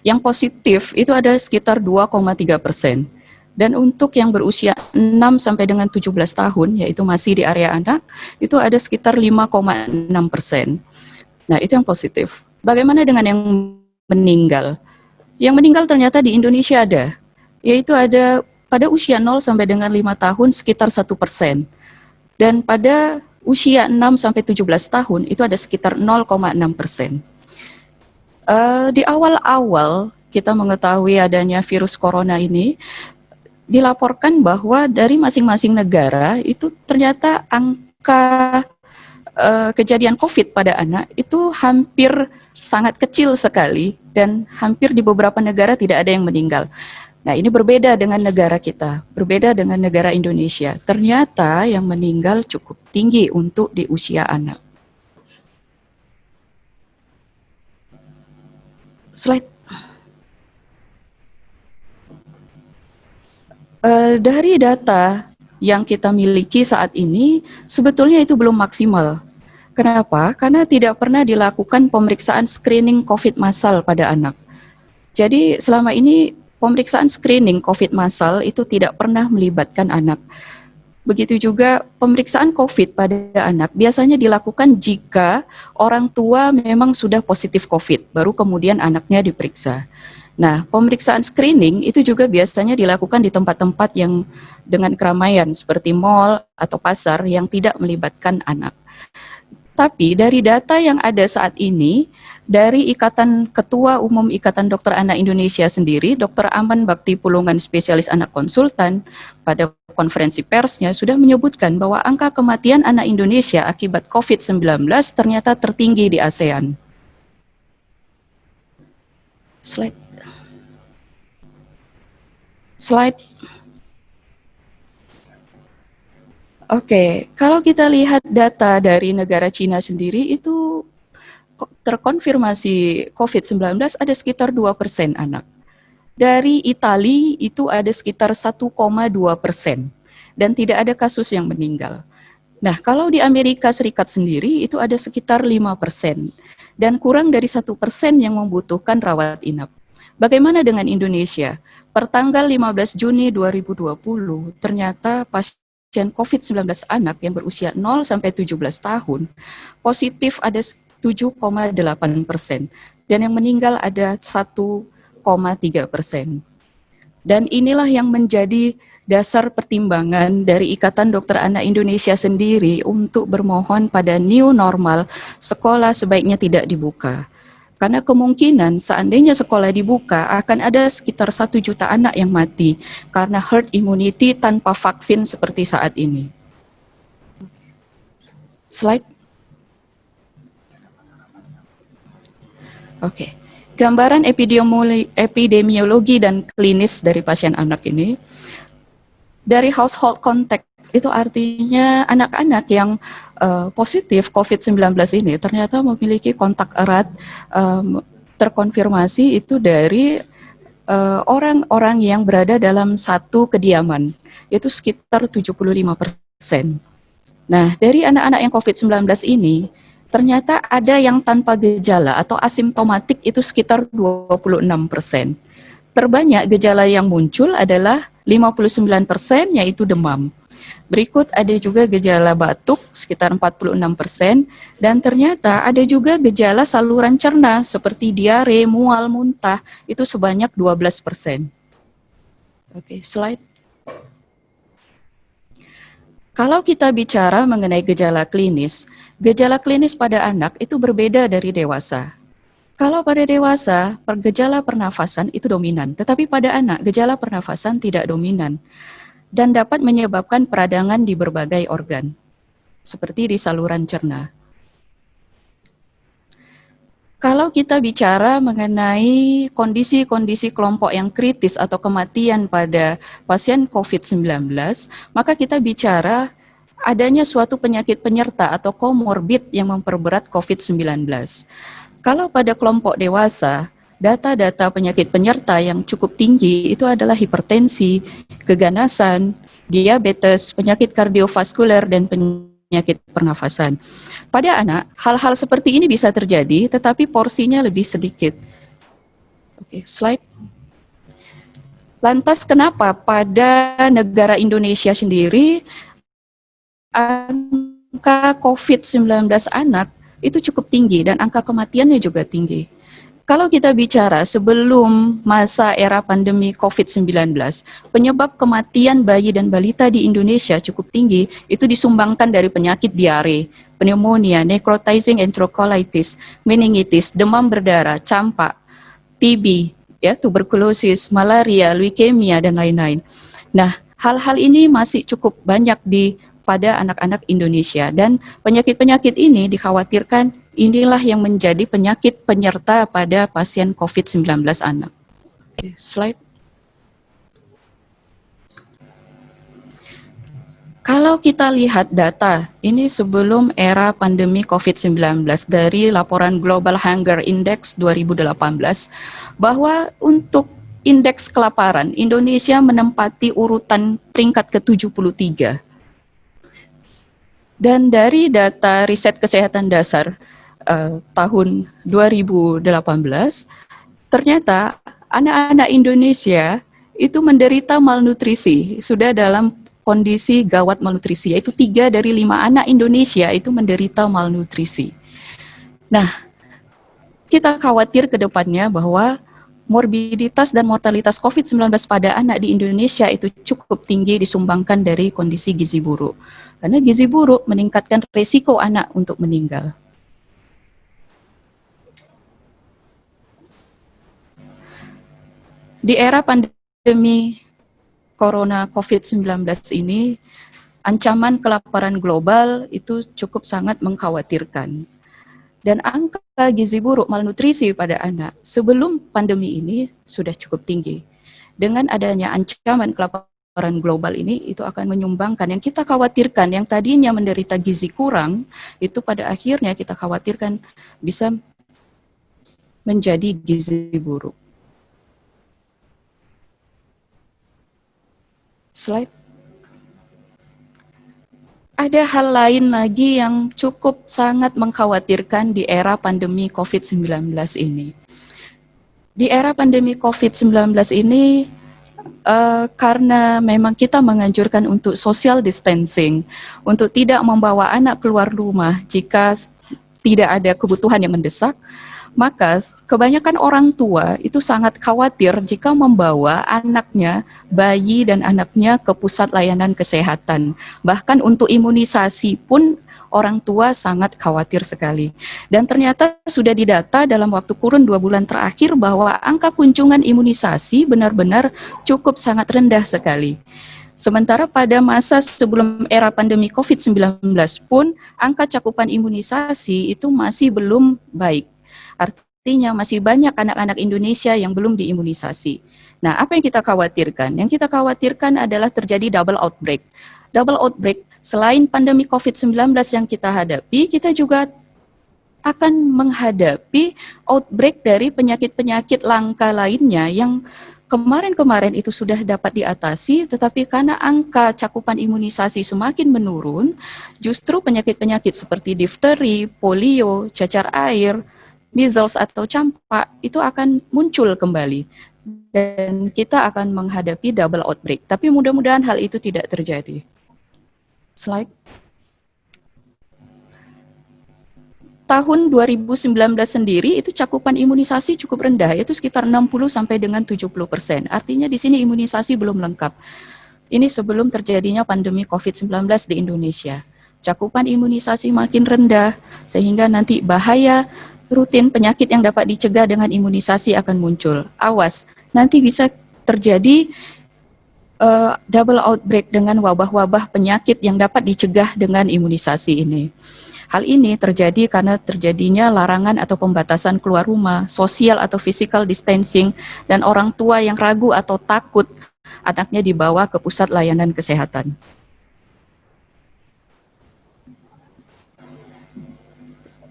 Yang positif itu ada sekitar 2,3%. Dan untuk yang berusia 6 sampai dengan 17 tahun, yaitu masih di area anak, itu ada sekitar 5,6%. Nah, itu yang positif. Bagaimana dengan yang meninggal? Yang meninggal ternyata di Indonesia ada, yaitu ada pada usia 0 sampai dengan 5 tahun sekitar 1%. Dan pada usia 6 sampai 17 tahun itu ada sekitar 0,6%. Di awal-awal kita mengetahui adanya virus corona ini, dilaporkan bahwa dari masing-masing negara itu ternyata angka kejadian COVID pada anak itu hampir sangat kecil sekali dan hampir di beberapa negara tidak ada yang meninggal. Nah, ini berbeda dengan negara kita, berbeda dengan negara Indonesia. Ternyata yang meninggal cukup tinggi untuk di usia anak. Slide. Dari data yang kita miliki saat ini, sebetulnya itu belum maksimal. Kenapa? Karena tidak pernah dilakukan pemeriksaan screening COVID massal pada anak. Jadi selama ini pemeriksaan screening COVID massal itu tidak pernah melibatkan anak. Begitu juga pemeriksaan COVID pada anak biasanya dilakukan jika orang tua memang sudah positif COVID, baru kemudian anaknya diperiksa. Nah, pemeriksaan screening itu juga biasanya dilakukan di tempat-tempat yang dengan keramaian seperti mal atau pasar yang tidak melibatkan anak. Tapi dari data yang ada saat ini, dari Ketua Umum Ikatan Dokter Anak Indonesia sendiri, Dr. Aman Bakti Pulungan Spesialis Anak Konsultan, pada konferensi persnya sudah menyebutkan bahwa angka kematian anak Indonesia akibat COVID-19 ternyata tertinggi di ASEAN. Slide. Oke, kalau kita lihat data dari negara Cina sendiri itu terkonfirmasi COVID-19 ada sekitar 2% anak. Dari Italia itu ada sekitar 1,2% dan tidak ada kasus yang meninggal. Nah, kalau di Amerika Serikat sendiri itu ada sekitar 5% dan kurang dari 1% yang membutuhkan rawat inap. Bagaimana dengan Indonesia? Pertanggal 15 Juni 2020 ternyata pasien COVID-19 anak yang berusia 0 sampai 17 tahun positif ada 7,8% dan yang meninggal ada 1,3%. Dan inilah yang menjadi dasar pertimbangan dari Ikatan Dokter Anak Indonesia sendiri untuk bermohon pada new normal sekolah sebaiknya tidak dibuka. Karena kemungkinan seandainya sekolah dibuka akan ada sekitar 1 juta anak yang mati karena herd immunity tanpa vaksin seperti saat ini. Slide. Oke. Gambaran epidemiologi dan klinis dari pasien anak ini. Dari household contact itu artinya anak-anak yang positif COVID-19 ini ternyata memiliki kontak erat terkonfirmasi itu dari orang-orang yang berada dalam satu kediaman, yaitu sekitar 75%. Nah, dari anak-anak yang COVID-19 ini, ternyata ada yang tanpa gejala atau asimptomatik itu sekitar 26%. Terbanyak gejala yang muncul adalah 59% yaitu demam. Berikut ada juga gejala batuk sekitar 46%, dan ternyata ada juga gejala saluran cerna seperti diare, mual, muntah, itu sebanyak 12%. Oke, slide. Kalau kita bicara mengenai gejala klinis pada anak itu berbeda dari dewasa. Kalau pada dewasa, gejala pernafasan itu dominan, tetapi pada anak, gejala pernafasan tidak dominan dan dapat menyebabkan peradangan di berbagai organ, seperti di saluran cerna. Kalau kita bicara mengenai kondisi-kondisi kelompok yang kritis atau kematian pada pasien COVID-19, maka kita bicara adanya suatu penyakit penyerta atau komorbid yang memperberat COVID-19. Kalau pada kelompok dewasa, data-data penyakit penyerta yang cukup tinggi itu adalah hipertensi, keganasan, diabetes, penyakit kardiovaskuler, dan penyakit pernafasan. Pada anak, hal-hal seperti ini bisa terjadi, tetapi porsinya lebih sedikit. Oke, slide. Lantas kenapa pada negara Indonesia sendiri angka COVID-19 anak itu cukup tinggi dan angka kematiannya juga tinggi. Kalau kita bicara sebelum masa era pandemi COVID-19, penyebab kematian bayi dan balita di Indonesia cukup tinggi, itu disumbangkan dari penyakit diare, pneumonia, necrotizing enterocolitis, meningitis, demam berdarah, campak, TB, ya, tuberkulosis, malaria, leukemia, dan lain-lain. Nah, hal-hal ini masih cukup banyak pada anak-anak Indonesia, dan penyakit-penyakit ini dikhawatirkan inilah yang menjadi penyakit penyerta pada pasien COVID-19 anak. Oke, slide. Kalau kita lihat data, ini sebelum era pandemi COVID-19 dari laporan Global Hunger Index 2018, bahwa untuk indeks kelaparan, Indonesia menempati urutan peringkat ke-73. Dan dari data riset kesehatan dasar tahun 2018, ternyata anak-anak Indonesia itu menderita malnutrisi, sudah dalam kondisi gawat malnutrisi, yaitu 3 dari 5 anak Indonesia itu menderita malnutrisi. Nah, kita khawatir ke depannya bahwa morbiditas dan mortalitas COVID-19 pada anak di Indonesia itu cukup tinggi disumbangkan dari kondisi gizi buruk. Karena gizi buruk meningkatkan risiko anak untuk meninggal. Di era pandemi Corona COVID-19 ini, ancaman kelaparan global itu cukup sangat mengkhawatirkan. Dan angka gizi buruk malnutrisi pada anak sebelum pandemi ini sudah cukup tinggi. Dengan adanya ancaman kelaparan global ini, itu akan menyumbangkan yang kita khawatirkan, yang tadinya menderita gizi kurang, itu pada akhirnya kita khawatirkan bisa menjadi gizi buruk. Slide. Ada hal lain lagi yang cukup sangat mengkhawatirkan di era pandemi COVID-19 ini. Di era pandemi COVID-19 ini, karena memang kita menganjurkan untuk social distancing, untuk tidak membawa anak keluar rumah jika tidak ada kebutuhan yang mendesak, maka kebanyakan orang tua itu sangat khawatir jika membawa anaknya, bayi dan anaknya ke pusat layanan kesehatan. Bahkan untuk imunisasi pun orang tua sangat khawatir sekali. Dan ternyata sudah didata dalam waktu kurun 2 bulan terakhir bahwa angka kunjungan imunisasi benar-benar cukup sangat rendah sekali. Sementara pada masa sebelum era pandemi COVID-19 pun angka cakupan imunisasi itu masih belum baik. Artinya masih banyak anak-anak Indonesia yang belum diimunisasi. Nah, apa yang kita khawatirkan? Yang kita khawatirkan adalah terjadi double outbreak. Double outbreak, selain pandemi COVID-19 yang kita hadapi, kita juga akan menghadapi outbreak dari penyakit-penyakit langka lainnya yang kemarin-kemarin itu sudah dapat diatasi, tetapi karena angka cakupan imunisasi semakin menurun, justru penyakit-penyakit seperti difteri, polio, cacar air, measles atau campak itu akan muncul kembali dan kita akan menghadapi double outbreak. Tapi mudah-mudahan hal itu tidak terjadi. Slide. Tahun 2019 sendiri itu cakupan imunisasi cukup rendah, yaitu sekitar 60 sampai dengan 70%. Artinya di sini imunisasi belum lengkap. Ini sebelum terjadinya pandemi COVID-19 di Indonesia. Cakupan imunisasi makin rendah, sehingga nanti bahaya rutin penyakit yang dapat dicegah dengan imunisasi akan muncul. Awas, nanti bisa terjadi double outbreak dengan wabah-wabah penyakit yang dapat dicegah dengan imunisasi ini. Hal ini terjadi karena terjadinya larangan atau pembatasan keluar rumah, social atau physical distancing, dan orang tua yang ragu atau takut anaknya dibawa ke pusat layanan kesehatan.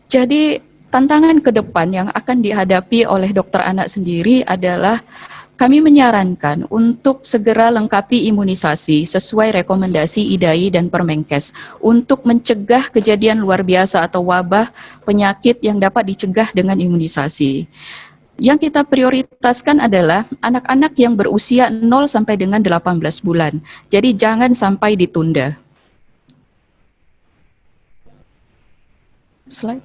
Jadi tantangan ke depan yang akan dihadapi oleh dokter anak sendiri adalah kami menyarankan untuk segera lengkapi imunisasi sesuai rekomendasi IDAI dan Permenkes untuk mencegah kejadian luar biasa atau wabah penyakit yang dapat dicegah dengan imunisasi. Yang kita prioritaskan adalah anak-anak yang berusia 0 sampai dengan 18 bulan. Jadi jangan sampai ditunda. Slide.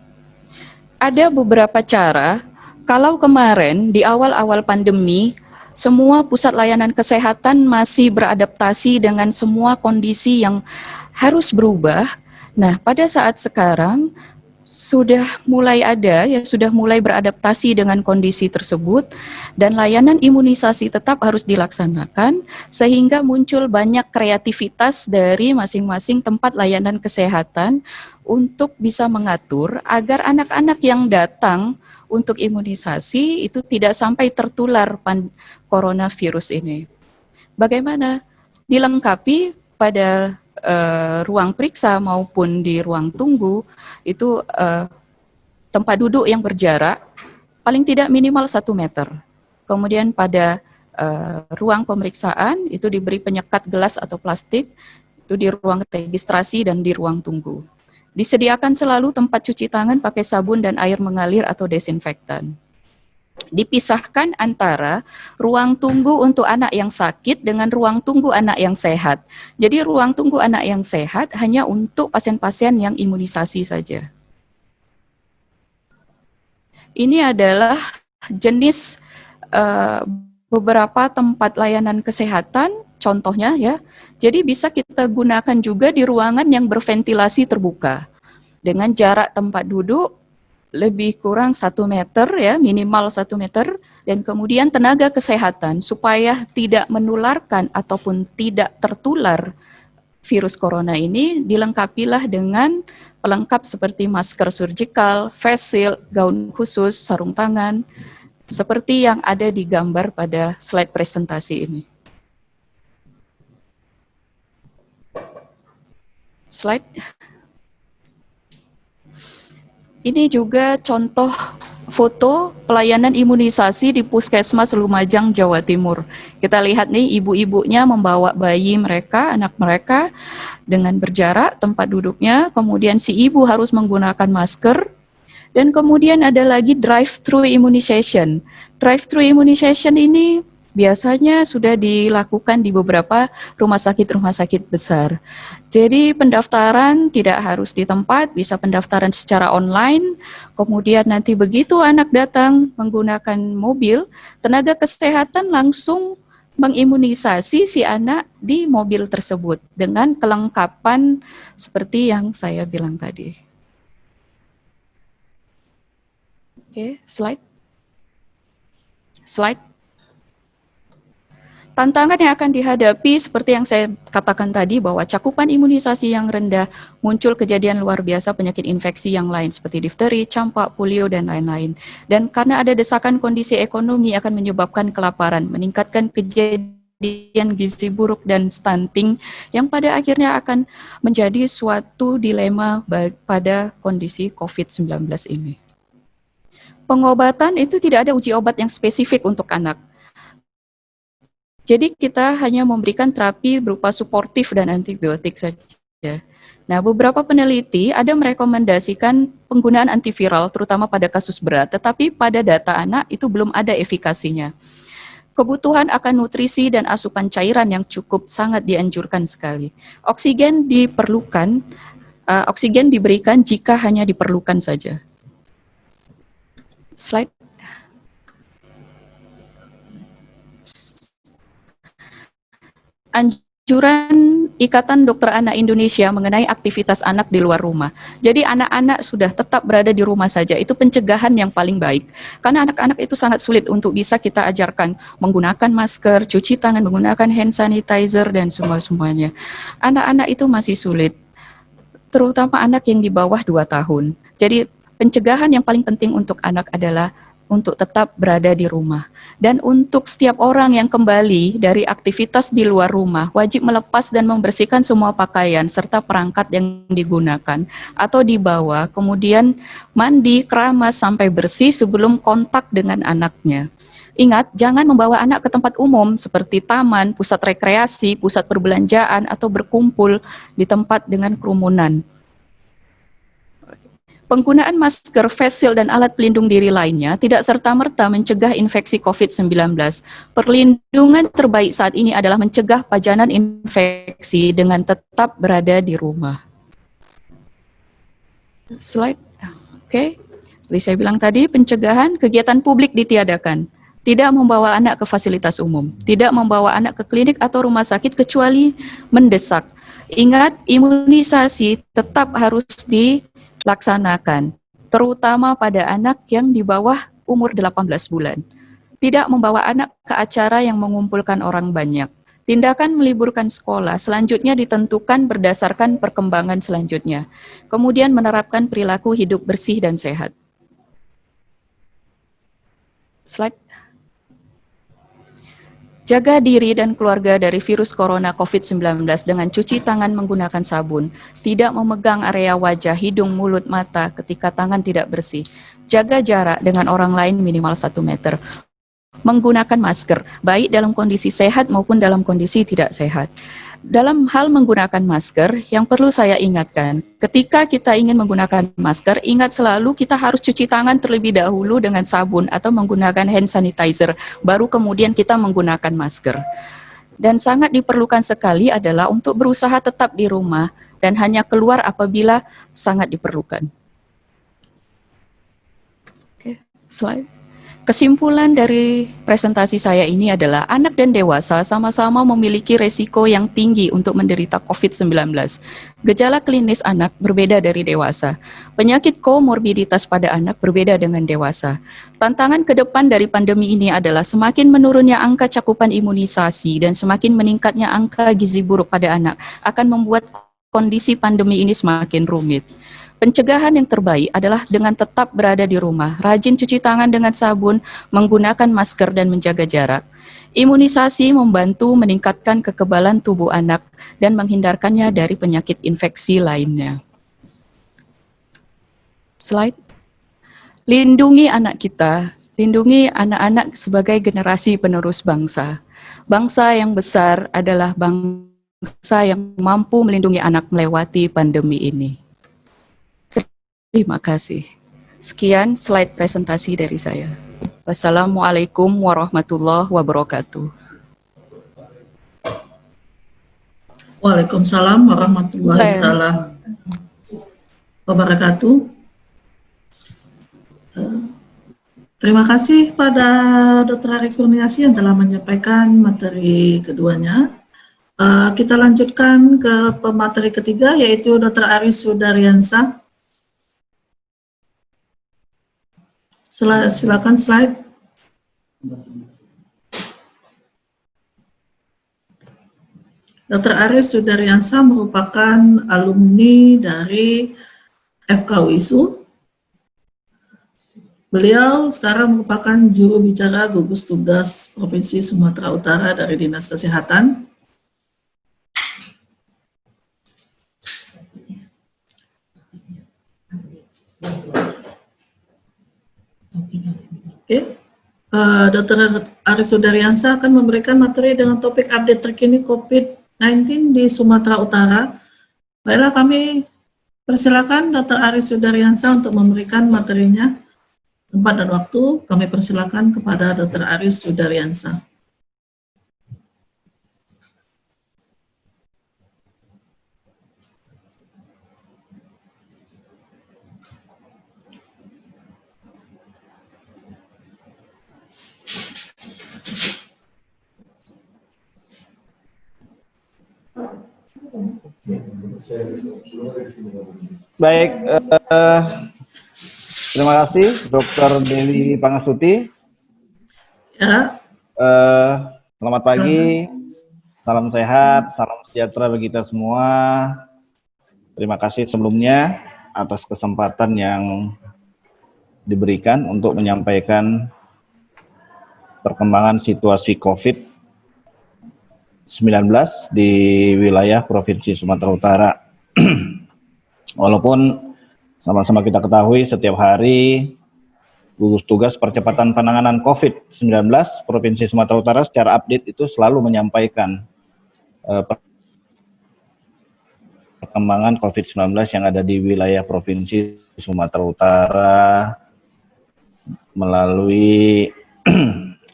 Ada beberapa cara, kalau kemarin di awal-awal pandemi, semua pusat layanan kesehatan masih beradaptasi dengan semua kondisi yang harus berubah. Nah, pada saat sekarang sudah mulai beradaptasi dengan kondisi tersebut dan layanan imunisasi tetap harus dilaksanakan sehingga muncul banyak kreativitas dari masing-masing tempat layanan kesehatan untuk bisa mengatur agar anak-anak yang datang untuk imunisasi itu tidak sampai tertular coronavirus ini. Bagaimana? Dilengkapi pada ruang periksa maupun di ruang tunggu itu tempat duduk yang berjarak paling tidak minimal 1 meter. Kemudian pada ruang pemeriksaan itu diberi penyekat gelas atau plastik itu di ruang registrasi dan di ruang tunggu. Disediakan selalu tempat cuci tangan pakai sabun dan air mengalir atau desinfektan. Dipisahkan antara ruang tunggu untuk anak yang sakit dengan ruang tunggu anak yang sehat. Jadi ruang tunggu anak yang sehat hanya untuk pasien-pasien yang imunisasi saja. Ini adalah jenis beberapa tempat layanan kesehatan, contohnya ya. Jadi bisa kita gunakan juga di ruangan yang berventilasi terbuka. Dengan jarak tempat duduk lebih kurang 1 meter ya, minimal 1 meter, dan kemudian tenaga kesehatan supaya tidak menularkan ataupun tidak tertular virus corona ini dilengkapilah dengan pelengkap seperti masker surgical, face shield, gaun khusus, sarung tangan, seperti yang ada di gambar pada slide presentasi ini. Slide. Ini juga contoh foto pelayanan imunisasi di Puskesmas Lumajang, Jawa Timur. Kita lihat nih ibu-ibunya membawa bayi mereka, anak mereka dengan berjarak tempat duduknya, kemudian si ibu harus menggunakan masker, dan kemudian ada lagi drive-thru immunization. Drive-thru immunization ini biasanya sudah dilakukan di beberapa rumah sakit besar. Jadi pendaftaran tidak harus di tempat, bisa pendaftaran secara online, kemudian nanti begitu anak datang menggunakan mobil, tenaga kesehatan langsung mengimunisasi si anak di mobil tersebut dengan kelengkapan seperti yang saya bilang tadi. Oke, slide. Tantangan yang akan dihadapi seperti yang saya katakan tadi bahwa cakupan imunisasi yang rendah, muncul kejadian luar biasa penyakit infeksi yang lain seperti difteri, campak, polio, dan lain-lain. Dan karena ada desakan kondisi ekonomi akan menyebabkan kelaparan, meningkatkan kejadian gizi buruk dan stunting yang pada akhirnya akan menjadi suatu dilema pada kondisi COVID-19 ini. Pengobatan itu tidak ada uji obat yang spesifik untuk anak. Jadi kita hanya memberikan terapi berupa suportif dan antibiotik saja. Nah, beberapa peneliti ada merekomendasikan penggunaan antiviral terutama pada kasus berat, tetapi pada data anak itu belum ada efikasinya. Kebutuhan akan nutrisi dan asupan cairan yang cukup sangat dianjurkan sekali. Oksigen diperlukan, oksigen diberikan jika hanya diperlukan saja. Slide. Anjuran Ikatan Dokter Anak Indonesia mengenai aktivitas anak di luar rumah. Jadi anak-anak sudah tetap berada di rumah saja, itu pencegahan yang paling baik. Karena anak-anak itu sangat sulit untuk bisa kita ajarkan menggunakan masker, cuci tangan, menggunakan hand sanitizer, dan semuanya. Anak-anak itu masih sulit, terutama anak yang di bawah 2 tahun. Jadi pencegahan yang paling penting untuk anak adalah untuk tetap berada di rumah. Dan untuk setiap orang yang kembali dari aktivitas di luar rumah, wajib melepas dan membersihkan semua pakaian serta perangkat yang digunakan atau dibawa, kemudian mandi, keramas sampai bersih sebelum kontak dengan anaknya. Ingat, jangan membawa anak ke tempat umum seperti taman, pusat rekreasi, pusat perbelanjaan, atau berkumpul di tempat dengan kerumunan. Penggunaan masker, face shield, dan alat pelindung diri lainnya tidak serta-merta mencegah infeksi COVID-19. Perlindungan terbaik saat ini adalah mencegah pajanan infeksi dengan tetap berada di rumah. Slide. Oke. Seperti saya bilang tadi, pencegahan kegiatan publik ditiadakan. Tidak membawa anak ke fasilitas umum. Tidak membawa anak ke klinik atau rumah sakit kecuali mendesak. Ingat, imunisasi tetap harus dilaksanakan, terutama pada anak yang di bawah umur 18 bulan. Tidak membawa anak ke acara yang mengumpulkan orang banyak. Tindakan meliburkan sekolah selanjutnya ditentukan berdasarkan perkembangan selanjutnya. Kemudian menerapkan perilaku hidup bersih dan sehat. Slide. Jaga diri dan keluarga dari virus corona COVID-19 dengan cuci tangan menggunakan sabun, tidak memegang area wajah, hidung, mulut, mata ketika tangan tidak bersih. Jaga jarak dengan orang lain minimal 1 meter. Menggunakan masker, baik dalam kondisi sehat maupun dalam kondisi tidak sehat. Dalam hal menggunakan masker, yang perlu saya ingatkan, ketika kita ingin menggunakan masker, ingat selalu kita harus cuci tangan terlebih dahulu dengan sabun atau menggunakan hand sanitizer, baru kemudian kita menggunakan masker. Dan sangat diperlukan sekali adalah untuk berusaha tetap di rumah dan hanya keluar apabila sangat diperlukan. Oke, slide. Kesimpulan dari presentasi saya ini adalah anak dan dewasa sama-sama memiliki resiko yang tinggi untuk menderita COVID-19. Gejala klinis anak berbeda dari dewasa. Penyakit komorbiditas pada anak berbeda dengan dewasa. Tantangan ke depan dari pandemi ini adalah semakin menurunnya angka cakupan imunisasi dan semakin meningkatnya angka gizi buruk pada anak akan membuat kondisi pandemi ini semakin rumit. Pencegahan yang terbaik adalah dengan tetap berada di rumah, rajin cuci tangan dengan sabun, menggunakan masker, dan menjaga jarak. Imunisasi membantu meningkatkan kekebalan tubuh anak dan menghindarkannya dari penyakit infeksi lainnya. Slide. Lindungi anak kita, lindungi anak-anak sebagai generasi penerus bangsa. Bangsa yang besar adalah bangsa yang mampu melindungi anak melewati pandemi ini. Terima kasih. Sekian slide presentasi dari saya. Wassalamualaikum warahmatullahi wabarakatuh. Waalaikumsalam warahmatullahi wabarakatuh. Terima kasih pada Dr. Ari Kurniasi yang telah menyampaikan materi keduanya. Kita lanjutkan ke pemateri ketiga, yaitu Dr. Aris Sudariansa. Silakan slide. Dr. Aris Sudariansa merupakan alumni dari FK UISU. Beliau sekarang merupakan juru bicara gugus tugas Provinsi Sumatera Utara dari Dinas Kesehatan. Oke, Dr. Aris Sudariansa akan memberikan materi dengan topik update terkini COVID-19 di Sumatera Utara. Baiklah, kami persilakan Dr. Aris Sudariansa untuk memberikan materinya. Tempat dan waktu kami persilakan kepada Dr. Aris Sudariansa. Baik, terima kasih Dr. Dewi Pangastuti. Ya, Selamat pagi, salam sehat, salam sejahtera bagi kita semua. Terima kasih sebelumnya atas kesempatan yang diberikan untuk menyampaikan perkembangan situasi COVID-19 di wilayah Provinsi Sumatera Utara. Walaupun sama-sama kita ketahui setiap hari gugus tugas percepatan penanganan COVID-19 Provinsi Sumatera Utara secara update itu selalu menyampaikan perkembangan COVID-19 yang ada di wilayah Provinsi Sumatera Utara melalui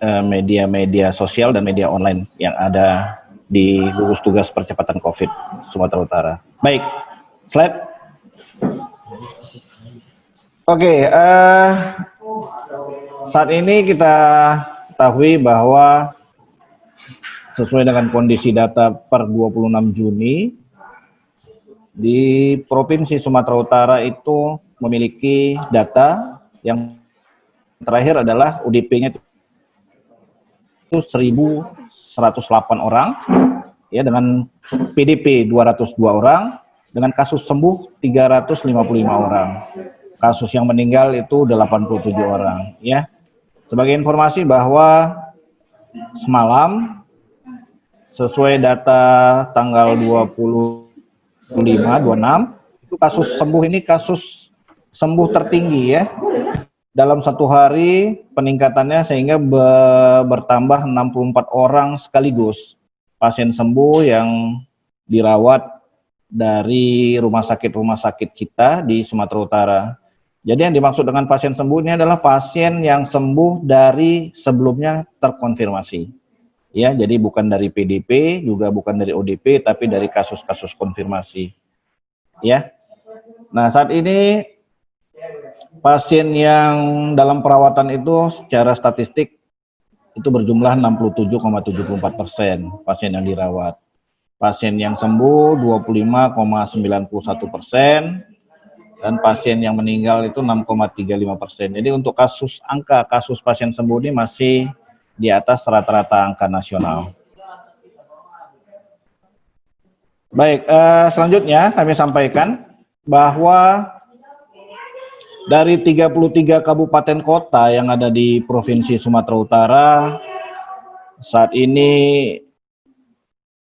media-media sosial dan media online yang ada di gugus tugas percepatan COVID Sumatera Utara. Baik, slide. Oke, saat ini kita ketahui bahwa sesuai dengan kondisi data per 26 Juni, di Provinsi Sumatera Utara itu memiliki data yang terakhir adalah UDP-nya itu 1.108 orang, ya, dengan PDP 202 orang, dengan kasus sembuh 355 orang. Kasus yang meninggal itu 87 orang, ya. Sebagai informasi bahwa semalam sesuai data tanggal 26 itu kasus sembuh ini kasus sembuh tertinggi, ya. Dalam satu hari peningkatannya sehingga bertambah 64 orang sekaligus pasien sembuh yang dirawat dari rumah sakit kita di Sumatera Utara. Jadi yang dimaksud dengan pasien sembuh ini adalah pasien yang sembuh dari sebelumnya terkonfirmasi. Ya, jadi bukan dari PDP, juga bukan dari ODP, tapi dari kasus-kasus konfirmasi. Ya. Nah, saat ini pasien yang dalam perawatan itu secara statistik itu berjumlah 67,74% pasien yang dirawat. Pasien yang sembuh 25,91% dan pasien yang meninggal itu 6,35%. Jadi untuk angka kasus pasien sembuh ini masih di atas rata-rata angka nasional. Baik, selanjutnya kami sampaikan bahwa dari 33 kabupaten kota yang ada di Provinsi Sumatera Utara, saat ini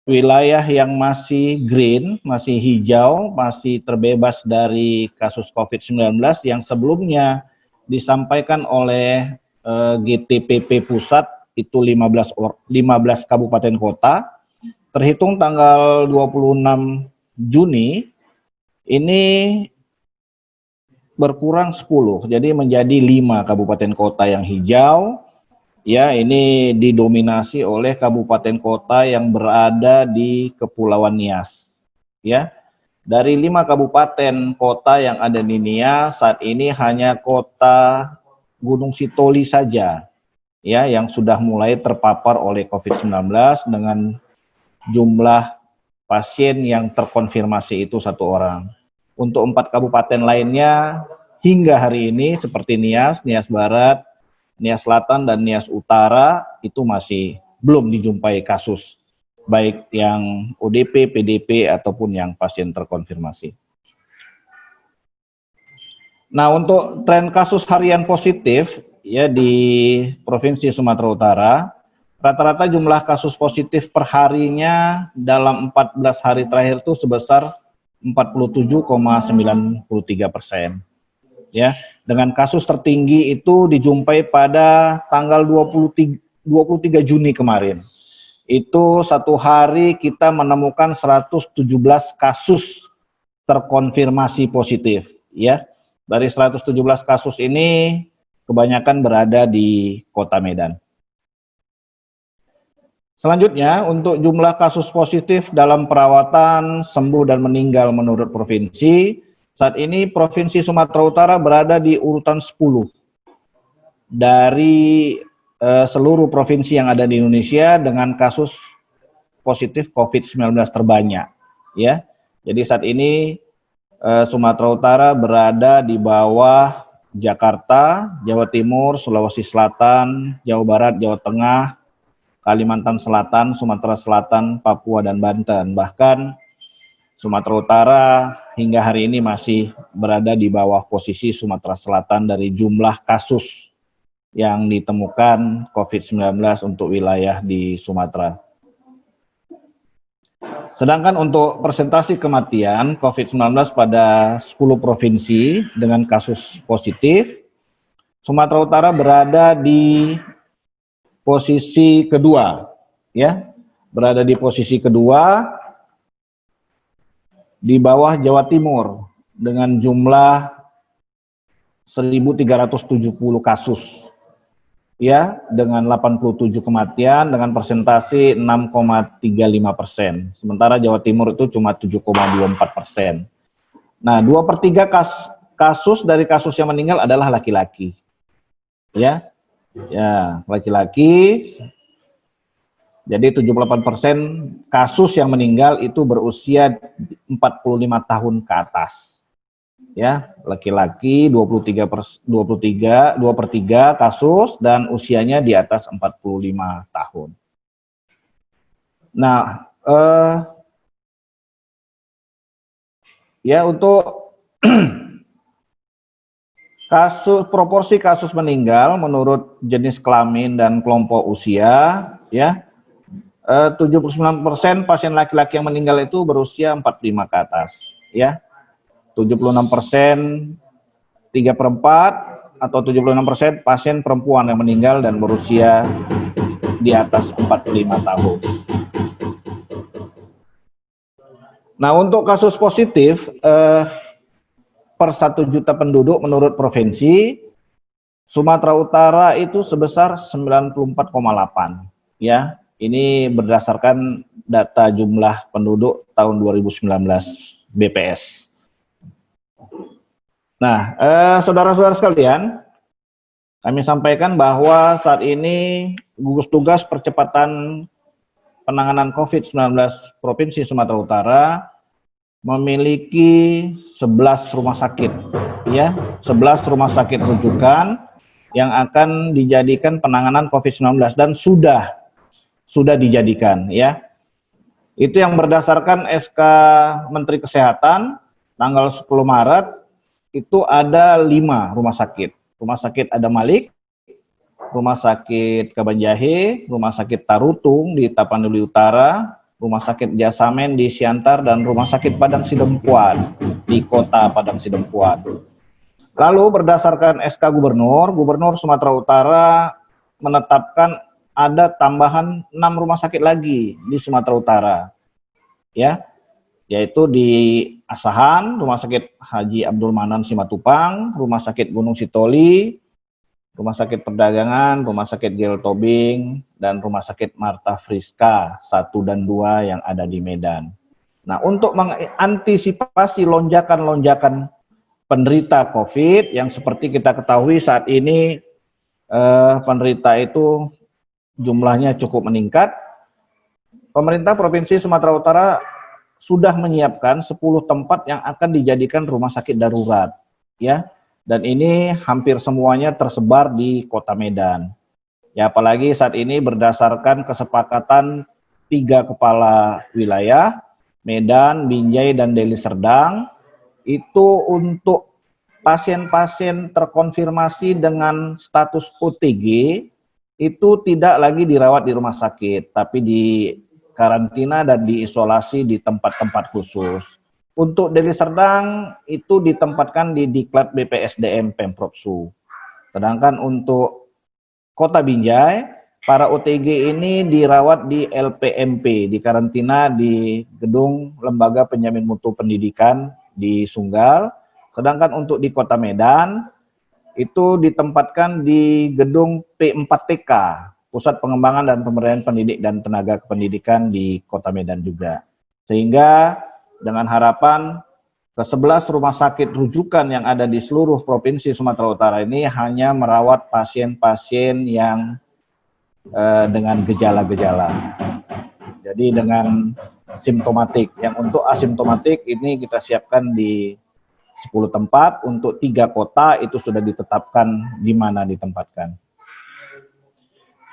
wilayah yang masih green, masih hijau, masih terbebas dari kasus COVID-19 yang sebelumnya disampaikan oleh GTPP Pusat itu 15 kabupaten kota. Terhitung tanggal 26 Juni, ini berkurang 10, jadi menjadi 5 kabupaten kota yang hijau. Ya, ini didominasi oleh kabupaten kota yang berada di Kepulauan Nias. Ya, dari 5 kabupaten kota yang ada di Nias, saat ini hanya kota Gunung Sitoli saja, ya, yang sudah mulai terpapar oleh COVID-19 dengan jumlah pasien yang terkonfirmasi itu 1 orang. Untuk 4 kabupaten lainnya hingga hari ini seperti Nias, Nias Barat, Nias Selatan, dan Nias Utara itu masih belum dijumpai kasus, baik yang ODP, PDP, ataupun yang pasien terkonfirmasi. Nah, untuk tren kasus harian positif ya di Provinsi Sumatera Utara, rata-rata jumlah kasus positif per harinya dalam 14 hari terakhir itu sebesar 47,93%. Ya, dengan kasus tertinggi itu dijumpai pada tanggal 23 Juni kemarin. Itu 1 hari kita menemukan 117 kasus terkonfirmasi positif, ya. Dari 117 kasus ini kebanyakan berada di Kota Medan. Selanjutnya, untuk jumlah kasus positif dalam perawatan, sembuh, dan meninggal menurut provinsi, saat ini Provinsi Sumatera Utara berada di urutan 10 dari seluruh provinsi yang ada di Indonesia dengan kasus positif COVID-19 terbanyak. Ya, Jadi saat ini Sumatera Utara berada di bawah Jakarta, Jawa Timur, Sulawesi Selatan, Jawa Barat, Jawa Tengah, Kalimantan Selatan, Sumatera Selatan, Papua, dan Banten. Bahkan Sumatera Utara hingga hari ini masih berada di bawah posisi Sumatera Selatan dari jumlah kasus yang ditemukan COVID-19 untuk wilayah di Sumatera. Sedangkan untuk persentase kematian COVID-19 pada 10 provinsi dengan kasus positif, Sumatera Utara berada di posisi kedua, ya, berada di posisi kedua di bawah Jawa Timur dengan jumlah 1.370 kasus, ya, dengan 87 kematian dengan persentase 6,35%. Sementara Jawa Timur itu cuma 7,24%. Nah, 2/3 kasus dari kasus yang meninggal adalah laki-laki, ya, laki-laki. Jadi 78% kasus yang meninggal itu berusia 45 tahun ke atas. Ya, laki-laki 2/3 kasus dan usianya di atas 45 tahun. Nah, ya untuk proporsi kasus meninggal menurut jenis kelamin dan kelompok usia, ya, 79% pasien laki-laki yang meninggal itu berusia 45 ke atas, ya. 76%, 3/4 atau 76% pasien perempuan yang meninggal dan berusia di atas 45 tahun. Nah, untuk kasus positif per 1 juta penduduk menurut provinsi, Sumatera Utara itu sebesar 94,8, ya. Ini berdasarkan data jumlah penduduk tahun 2019 BPS. Nah, saudara-saudara sekalian, kami sampaikan bahwa saat ini gugus tugas percepatan penanganan COVID-19 Provinsi Sumatera Utara memiliki 11 rumah sakit, ya, 11 rumah sakit rujukan yang akan dijadikan penanganan COVID-19 dan sudah dijadikan, ya. Itu yang berdasarkan SK Menteri Kesehatan tanggal 10 Maret itu ada 5 rumah sakit. Rumah sakit Adam Malik, Rumah Sakit Kabanjahe, Rumah Sakit Tarutung di Tapanuli Utara, Rumah Sakit Jasamen di Siantar, dan Rumah Sakit Padang Sidempuan di Kota Padang Sidempuan. Lalu berdasarkan SK Gubernur Sumatera Utara menetapkan ada tambahan 6 rumah sakit lagi di Sumatera Utara, ya, yaitu di Asahan, Rumah Sakit Haji Abdul Manan Simatupang, Rumah Sakit Gunung Sitoli, Rumah Sakit Perdagangan, Rumah Sakit Gel Tobing, dan Rumah Sakit Marta Friska 1 dan 2 yang ada di Medan. Nah, untuk mengantisipasi lonjakan-lonjakan penderita COVID yang seperti kita ketahui saat ini penderita itu jumlahnya cukup meningkat, pemerintah Provinsi Sumatera Utara sudah menyiapkan 10 tempat yang akan dijadikan rumah sakit darurat, ya. Dan ini hampir semuanya tersebar di Kota Medan. Ya, apalagi saat ini berdasarkan kesepakatan 3 kepala wilayah, Medan, Binjai, dan Deli Serdang, itu untuk pasien-pasien terkonfirmasi dengan status OTG itu tidak lagi dirawat di rumah sakit, tapi di karantina dan diisolasi di tempat-tempat khusus. Untuk Deli Serdang itu ditempatkan di Diklat BPSDM Pemprov Su. Sedangkan untuk Kota Binjai, para OTG ini dirawat di LPMP, di karantina di Gedung Lembaga Penjamin Mutu Pendidikan di Sunggal. Sedangkan untuk di Kota Medan, itu ditempatkan di Gedung P4TK, Pusat Pengembangan dan Pemberdayaan Pendidik dan Tenaga Kependidikan di Kota Medan juga. Sehingga dengan harapan ke-11 rumah sakit rujukan yang ada di seluruh Provinsi Sumatera Utara ini hanya merawat pasien-pasien yang dengan gejala-gejala. Jadi dengan simptomatik. Yang untuk asimptomatik ini kita siapkan di 10 tempat, untuk 3 kota itu sudah ditetapkan di mana ditempatkan.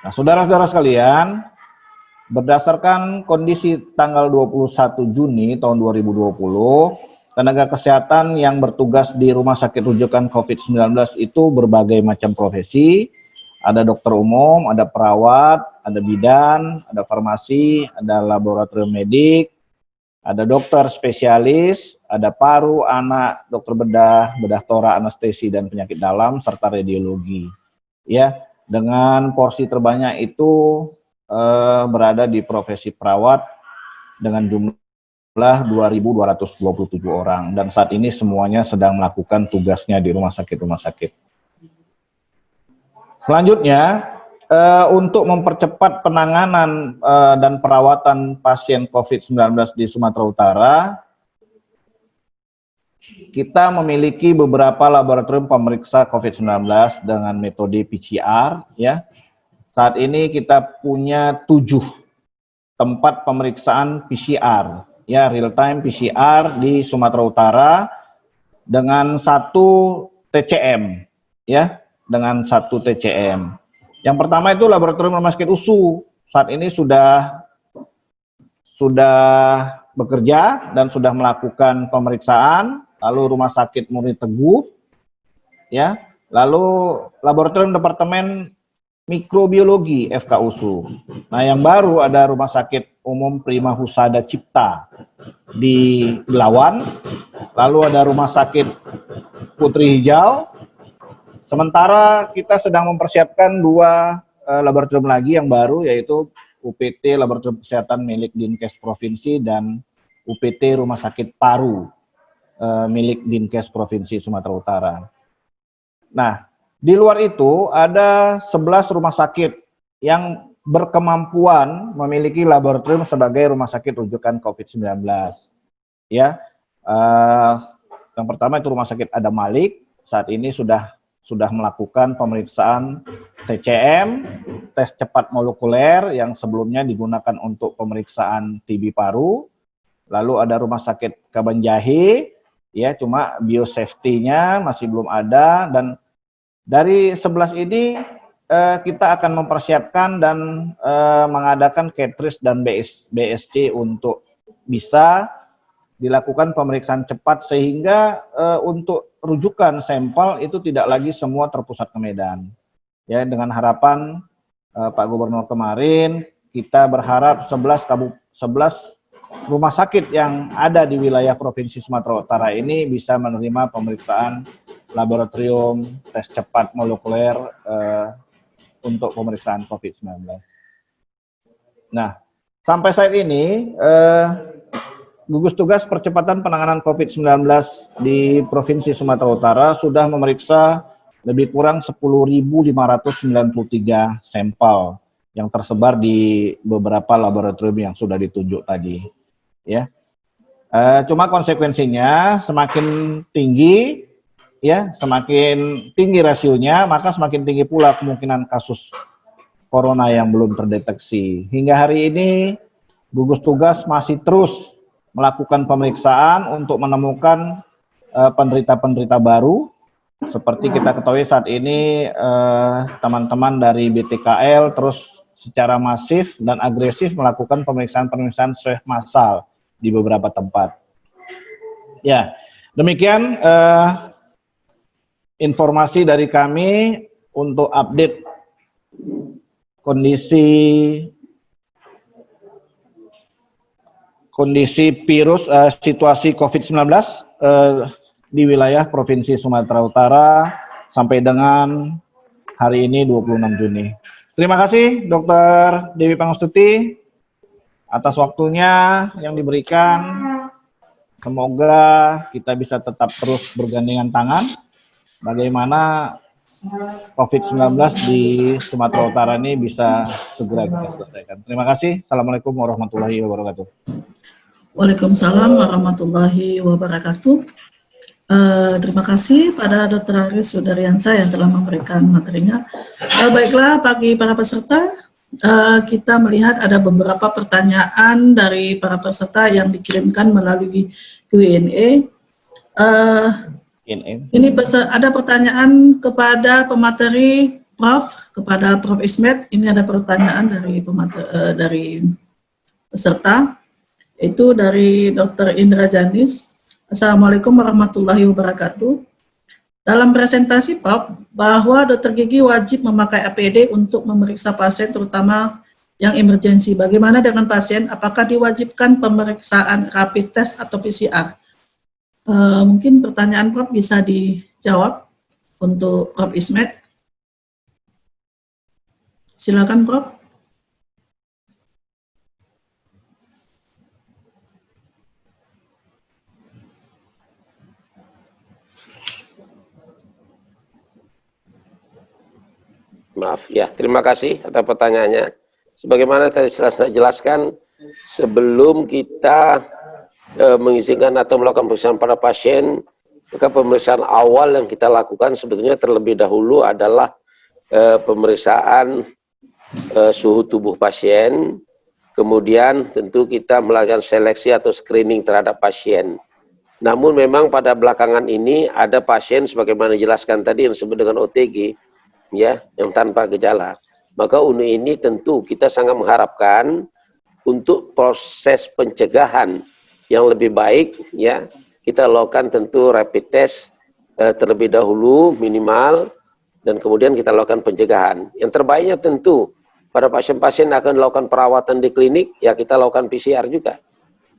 Nah, saudara-saudara sekalian, berdasarkan kondisi tanggal 21 Juni tahun 2020, tenaga kesehatan yang bertugas di rumah sakit rujukan COVID-19 itu berbagai macam profesi. Ada dokter umum, ada perawat, ada bidan, ada farmasi, ada laboratorium medik, ada dokter spesialis, ada paru, anak, dokter bedah, bedah tora, anestesi dan penyakit dalam, serta radiologi. Ya, dengan porsi terbanyak itu berada di profesi perawat dengan jumlah 2.227 orang, dan saat ini semuanya sedang melakukan tugasnya di rumah sakit. Selanjutnya, untuk mempercepat penanganan dan perawatan pasien COVID-19 di Sumatera Utara, kita memiliki beberapa laboratorium pemeriksa COVID-19 dengan metode PCR. Ya, saat ini kita punya 7 tempat pemeriksaan PCR, ya, real time PCR di Sumatera Utara dengan 1 TCM, ya. Dengan 1 TCM. Yang pertama itu laboratorium rumah sakit USU. Saat ini sudah bekerja dan sudah melakukan pemeriksaan. Lalu rumah sakit Murni Teguh, ya. Lalu laboratorium departemen mikrobiologi FKUSU. Nah, yang baru ada rumah sakit umum Prima Husada Cipta di Belawan. Lalu ada rumah sakit Putri Hijau. Sementara kita sedang mempersiapkan 2 laboratorium lagi yang baru, yaitu UPT Laboratorium Kesehatan milik Dinkes Provinsi dan UPT Rumah Sakit Paru milik Dinkes Provinsi Sumatera Utara. Nah, di luar itu ada 11 rumah sakit yang berkemampuan memiliki laboratorium sebagai rumah sakit rujukan COVID-19. Ya, yang pertama itu Rumah Sakit Adam Malik, saat ini sudah melakukan pemeriksaan TCM, tes cepat molekuler yang sebelumnya digunakan untuk pemeriksaan TB paru. Lalu ada Rumah Sakit Kabanjahe, ya, cuma biosafety-nya masih belum ada. Dan dari 11 ini kita akan mempersiapkan dan mengadakan cartridge dan BSC untuk bisa dilakukan pemeriksaan cepat, sehingga untuk rujukan sampel itu tidak lagi semua terpusat ke Medan. Ya, dengan harapan Pak Gubernur kemarin, kita berharap 11 rumah sakit yang ada di wilayah Provinsi Sumatera Utara ini bisa menerima pemeriksaan laboratorium tes cepat molekuler untuk pemeriksaan COVID-19. Nah, sampai saat ini gugus tugas percepatan penanganan COVID-19 di Provinsi Sumatera Utara sudah memeriksa lebih kurang 10.593 sampel yang tersebar di beberapa laboratorium yang sudah ditunjuk tadi. Ya, cuma konsekuensinya semakin tinggi, ya, semakin tinggi rasionya, maka semakin tinggi pula kemungkinan kasus corona yang belum terdeteksi. Hingga hari ini gugus tugas masih terus melakukan pemeriksaan untuk menemukan penderita-penderita baru. Seperti kita ketahui saat ini teman-teman dari BTKL terus secara masif dan agresif melakukan pemeriksaan swab massal di beberapa tempat. Ya, demikian informasi dari kami untuk update kondisi virus situasi COVID-19 di wilayah Provinsi Sumatera Utara sampai dengan hari ini 26 Juni. Terima kasih Dr. Dewi Pangustuti atas waktunya yang diberikan. Semoga kita bisa tetap terus bergandengan tangan bagaimana COVID-19 di Sumatera Utara ini bisa segera kita selesaikan. Terima kasih. Assalamualaikum warahmatullahi wabarakatuh. Waalaikumsalam warahmatullahi wabarakatuh. Terima kasih pada Dr. Aris Yudariansyah yang telah memberikan materinya. Baiklah, bagi para peserta, kita melihat ada beberapa pertanyaan dari para peserta yang dikirimkan melalui Q&A. Ini ada pertanyaan kepada pemateri Prof, kepada Prof Ismet. Ini ada pertanyaan dari peserta, itu dari Dr. Indra Janis. Assalamualaikum warahmatullahi wabarakatuh. Dalam presentasi Prof, bahwa dokter gigi wajib memakai APD untuk memeriksa pasien, terutama yang emergensi. Bagaimana dengan pasien? Apakah diwajibkan pemeriksaan rapid test atau PCR? Mungkin pertanyaan Prof bisa dijawab untuk Prof Ismet. Silakan Prof. Maaf ya, terima kasih atas pertanyaannya. Sebagaimana tadi saya jelaskan, sebelum kita mengizinkan atau melakukan pemeriksaan pada pasien, maka pemeriksaan awal yang kita lakukan sebetulnya terlebih dahulu adalah pemeriksaan suhu tubuh pasien, kemudian tentu kita melakukan seleksi atau screening terhadap pasien. Namun memang pada belakangan ini ada pasien sebagaimana dijelaskan tadi yang disebut dengan OTG, ya, yang tanpa gejala. Maka untuk ini tentu kita sangat mengharapkan untuk proses pencegahan yang lebih baik, ya, kita lakukan tentu rapid test terlebih dahulu minimal, dan kemudian kita lakukan pencegahan. Yang terbaiknya tentu pada pasien-pasien akan melakukan perawatan di klinik, ya kita lakukan PCR juga.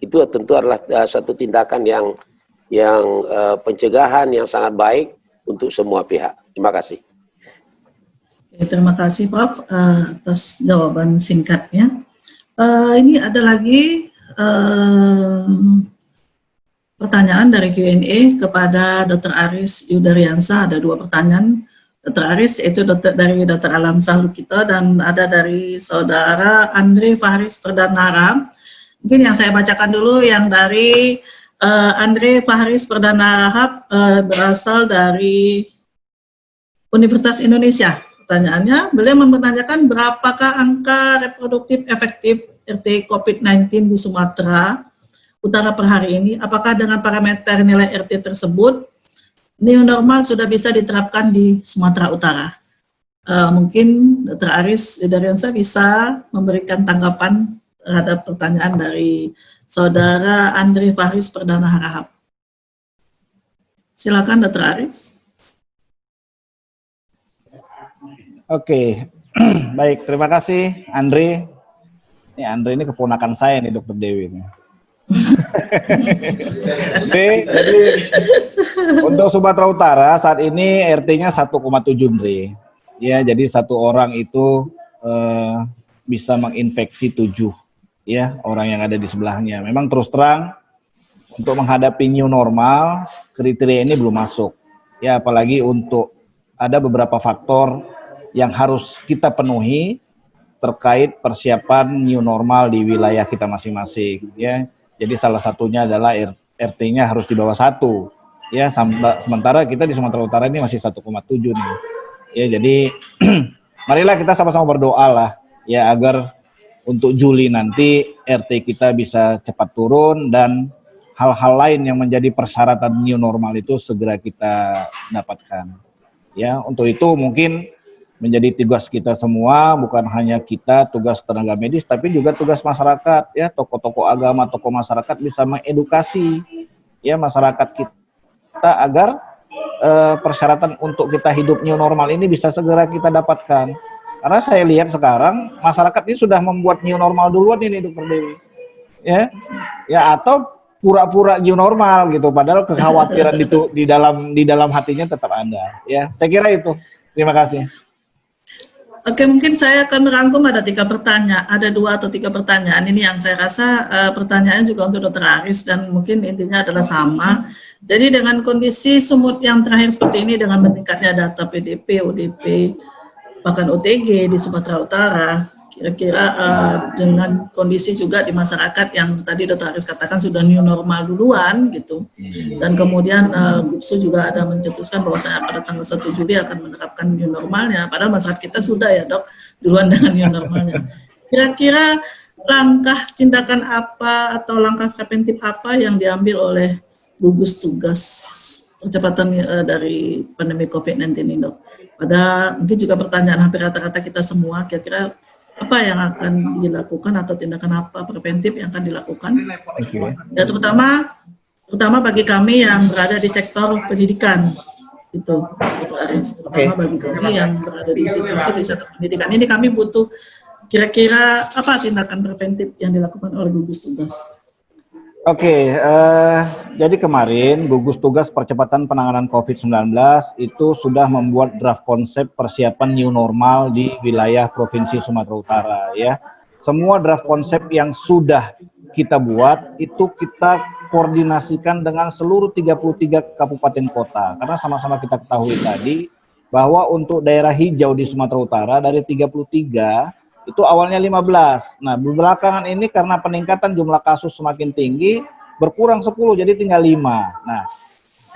Itu tentu adalah satu tindakan yang pencegahan yang sangat baik untuk semua pihak. Terima kasih. Terima kasih Prof atas jawaban singkatnya. Ini ada lagi pertanyaan dari Q&A kepada Dr. Aris Yudariansa. Ada dua pertanyaan Dr. Aris, yaitu dari Dr. Alam Salukito dan ada dari Saudara Andre Faharis Perdanara. Mungkin yang saya bacakan dulu yang dari Andre Faharis Perdanara berasal dari Universitas Indonesia. Pertanyaannya, beliau mempertanyakan berapakah angka reproduktif efektif RT COVID-19 di Sumatera Utara per hari ini? Apakah dengan parameter nilai RT tersebut, new normal sudah bisa diterapkan di Sumatera Utara? Mungkin Dr. Aris Yudariansa bisa memberikan tanggapan terhadap pertanyaan dari Saudara Andre Faharis Perdana Harahap. Silakan Dr. Aris. Oke, baik, terima kasih Andre. Ini Andre ini keponakan saya nih, Dr. Dewi. Oke, jadi untuk Sumatera Utara saat ini RT-nya 1,7 Andre. Ya, jadi satu orang itu bisa menginfeksi 7 ya orang yang ada di sebelahnya. Memang terus terang untuk menghadapi new normal kriteria ini belum masuk. Ya, apalagi untuk ada beberapa faktor yang harus kita penuhi terkait persiapan new normal di wilayah kita masing-masing, ya. Jadi salah satunya adalah RT-nya harus di bawah 1, ya. Sementara kita di Sumatera Utara ini masih 1,7 nih, ya. Jadi marilah kita sama-sama berdoa lah, ya, agar untuk Juli nanti RT kita bisa cepat turun dan hal-hal lain yang menjadi persyaratan new normal itu segera kita dapatkan, ya. Untuk itu mungkin menjadi tugas kita semua, bukan hanya kita tugas tenaga medis, tapi juga tugas masyarakat, ya, tokoh-tokoh agama, tokoh masyarakat bisa mengedukasi, ya, masyarakat kita agar persyaratan untuk kita hidup new normal ini bisa segera kita dapatkan. Karena saya lihat sekarang masyarakat ini sudah membuat new normal duluan ini, Dr. Dewi, ya, ya, atau pura-pura new normal gitu, padahal kekhawatiran itu di dalam hatinya tetap ada, ya. Saya kira itu. Terima kasih. Oke, mungkin saya akan merangkum ada 3 pertanyaan, ada 2 atau 3 pertanyaan ini yang saya rasa pertanyaannya juga untuk Dr. Aris dan mungkin intinya adalah sama. Jadi dengan kondisi sumut yang terakhir seperti ini, dengan meningkatnya data PDP, ODP, bahkan OTG di Sumatera Utara, Kira-kira dengan kondisi juga di masyarakat yang tadi Dr. Aris katakan sudah new normal duluan gitu, dan kemudian GUPSU juga ada mencetuskan bahwa saya pada tanggal 1 Juli akan menerapkan new normalnya, padahal masyarakat kita sudah ya dok duluan dengan new normalnya. Kira-kira langkah tindakan apa atau langkah preventif apa yang diambil oleh gugus tugas percepatan dari pandemi COVID-19 ini dok? Pada mungkin juga pertanyaan hampir rata-rata kita semua, kira-kira apa yang akan dilakukan atau tindakan apa preventif yang akan dilakukan? Ya terutama bagi kami yang berada di sektor pendidikan, itu terutama bagi kami yang berada di institusi di sektor pendidikan ini, kami butuh kira-kira apa tindakan preventif yang dilakukan oleh gugus tugas. Oke, jadi kemarin gugus tugas percepatan penanganan COVID-19 itu sudah membuat draft konsep persiapan new normal di wilayah Provinsi Sumatera Utara ya. Semua draft konsep yang sudah kita buat itu kita koordinasikan dengan seluruh 33 kabupaten kota. Karena sama-sama kita ketahui tadi bahwa untuk daerah hijau di Sumatera Utara dari 33 itu awalnya 15. Nah, belakangan ini karena peningkatan jumlah kasus semakin tinggi, berkurang 10 jadi tinggal 5. Nah,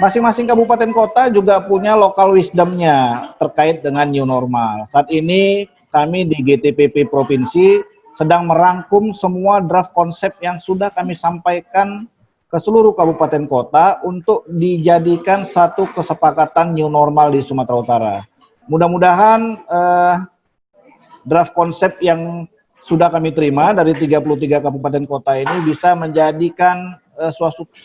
masing-masing kabupaten kota juga punya local wisdom-nya terkait dengan new normal. Saat ini kami di GTPP Provinsi sedang merangkum semua draft konsep yang sudah kami sampaikan ke seluruh kabupaten kota untuk dijadikan satu kesepakatan new normal di Sumatera Utara. Mudah-mudahan draft konsep yang sudah kami terima dari 33 kabupaten kota ini bisa menjadikan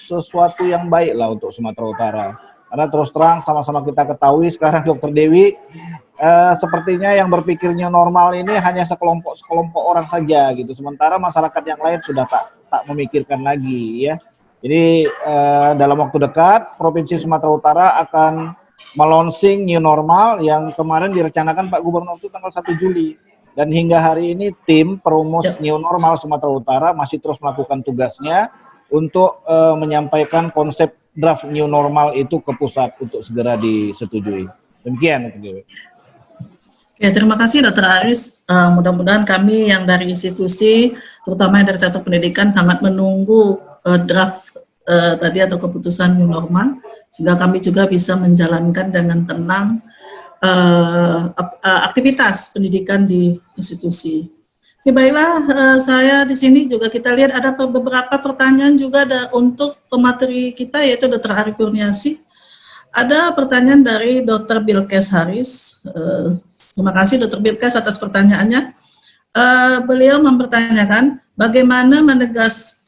sesuatu yang baik lah untuk Sumatera Utara. Karena terus terang sama-sama kita ketahui sekarang Dr. Dewi, sepertinya yang berpikirnya normal ini hanya sekelompok orang saja gitu. Sementara masyarakat yang lain sudah tak memikirkan lagi ya. Jadi dalam waktu dekat Provinsi Sumatera Utara akan melonsing new normal yang kemarin direncanakan Pak Gubernur itu tanggal 1 Juli. Dan hingga hari ini tim perumus new normal Sumatera Utara masih terus melakukan tugasnya untuk menyampaikan konsep draft new normal itu ke pusat untuk segera disetujui. Demikian. Oke, terima kasih Dr. Aris. Mudah-mudahan kami yang dari institusi, terutama yang dari sektor pendidikan, sangat menunggu draft tadi atau keputusan new normal, sehingga kami juga bisa menjalankan dengan tenang aktivitas pendidikan di institusi. Oke, baiklah, saya di sini juga kita lihat ada beberapa pertanyaan juga untuk pemateri kita, yaitu Dr. Ari Kurniasi. Ada pertanyaan dari Dr. Bilkes Haris. Terima kasih Dr. Bilkes atas pertanyaannya. Beliau mempertanyakan bagaimana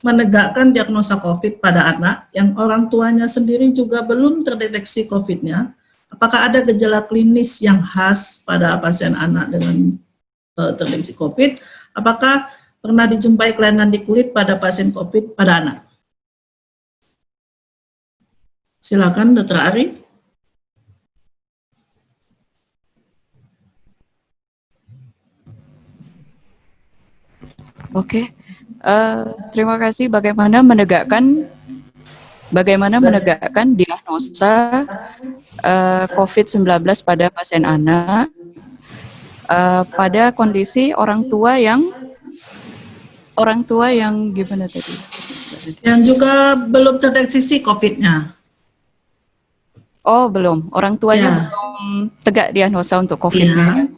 menegakkan diagnosa COVID pada anak yang orang tuanya sendiri juga belum terdeteksi COVID-nya. Apakah ada gejala klinis yang khas pada pasien anak dengan terdeteksi COVID? Apakah pernah dijumpai kelainan di kulit pada pasien COVID pada anak? Silakan Dr. Ari. Oke, terima kasih. Bagaimana menegakkan diagnosa COVID-19 pada pasien anak pada kondisi orang tua yang gimana tadi? Yang juga belum terdeteksi COVID-nya. Oh, belum. Orang tuanya belum tegak diagnosa untuk COVID-nya.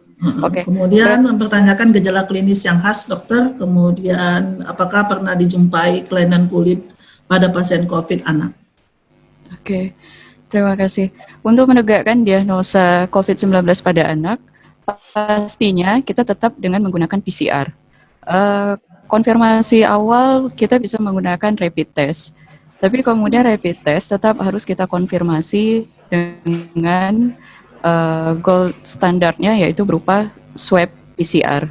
Oke. Kemudian mempertanyakan gejala klinis yang khas, dokter. Kemudian apakah pernah dijumpai kelainan kulit pada pasien COVID anak? Oke. Terima kasih. Untuk menegakkan diagnosa COVID-19 pada anak, pastinya kita tetap dengan menggunakan PCR. Konfirmasi awal kita bisa menggunakan rapid test, tapi kemudian rapid test tetap harus kita konfirmasi dengan gold standarnya, yaitu berupa swab PCR.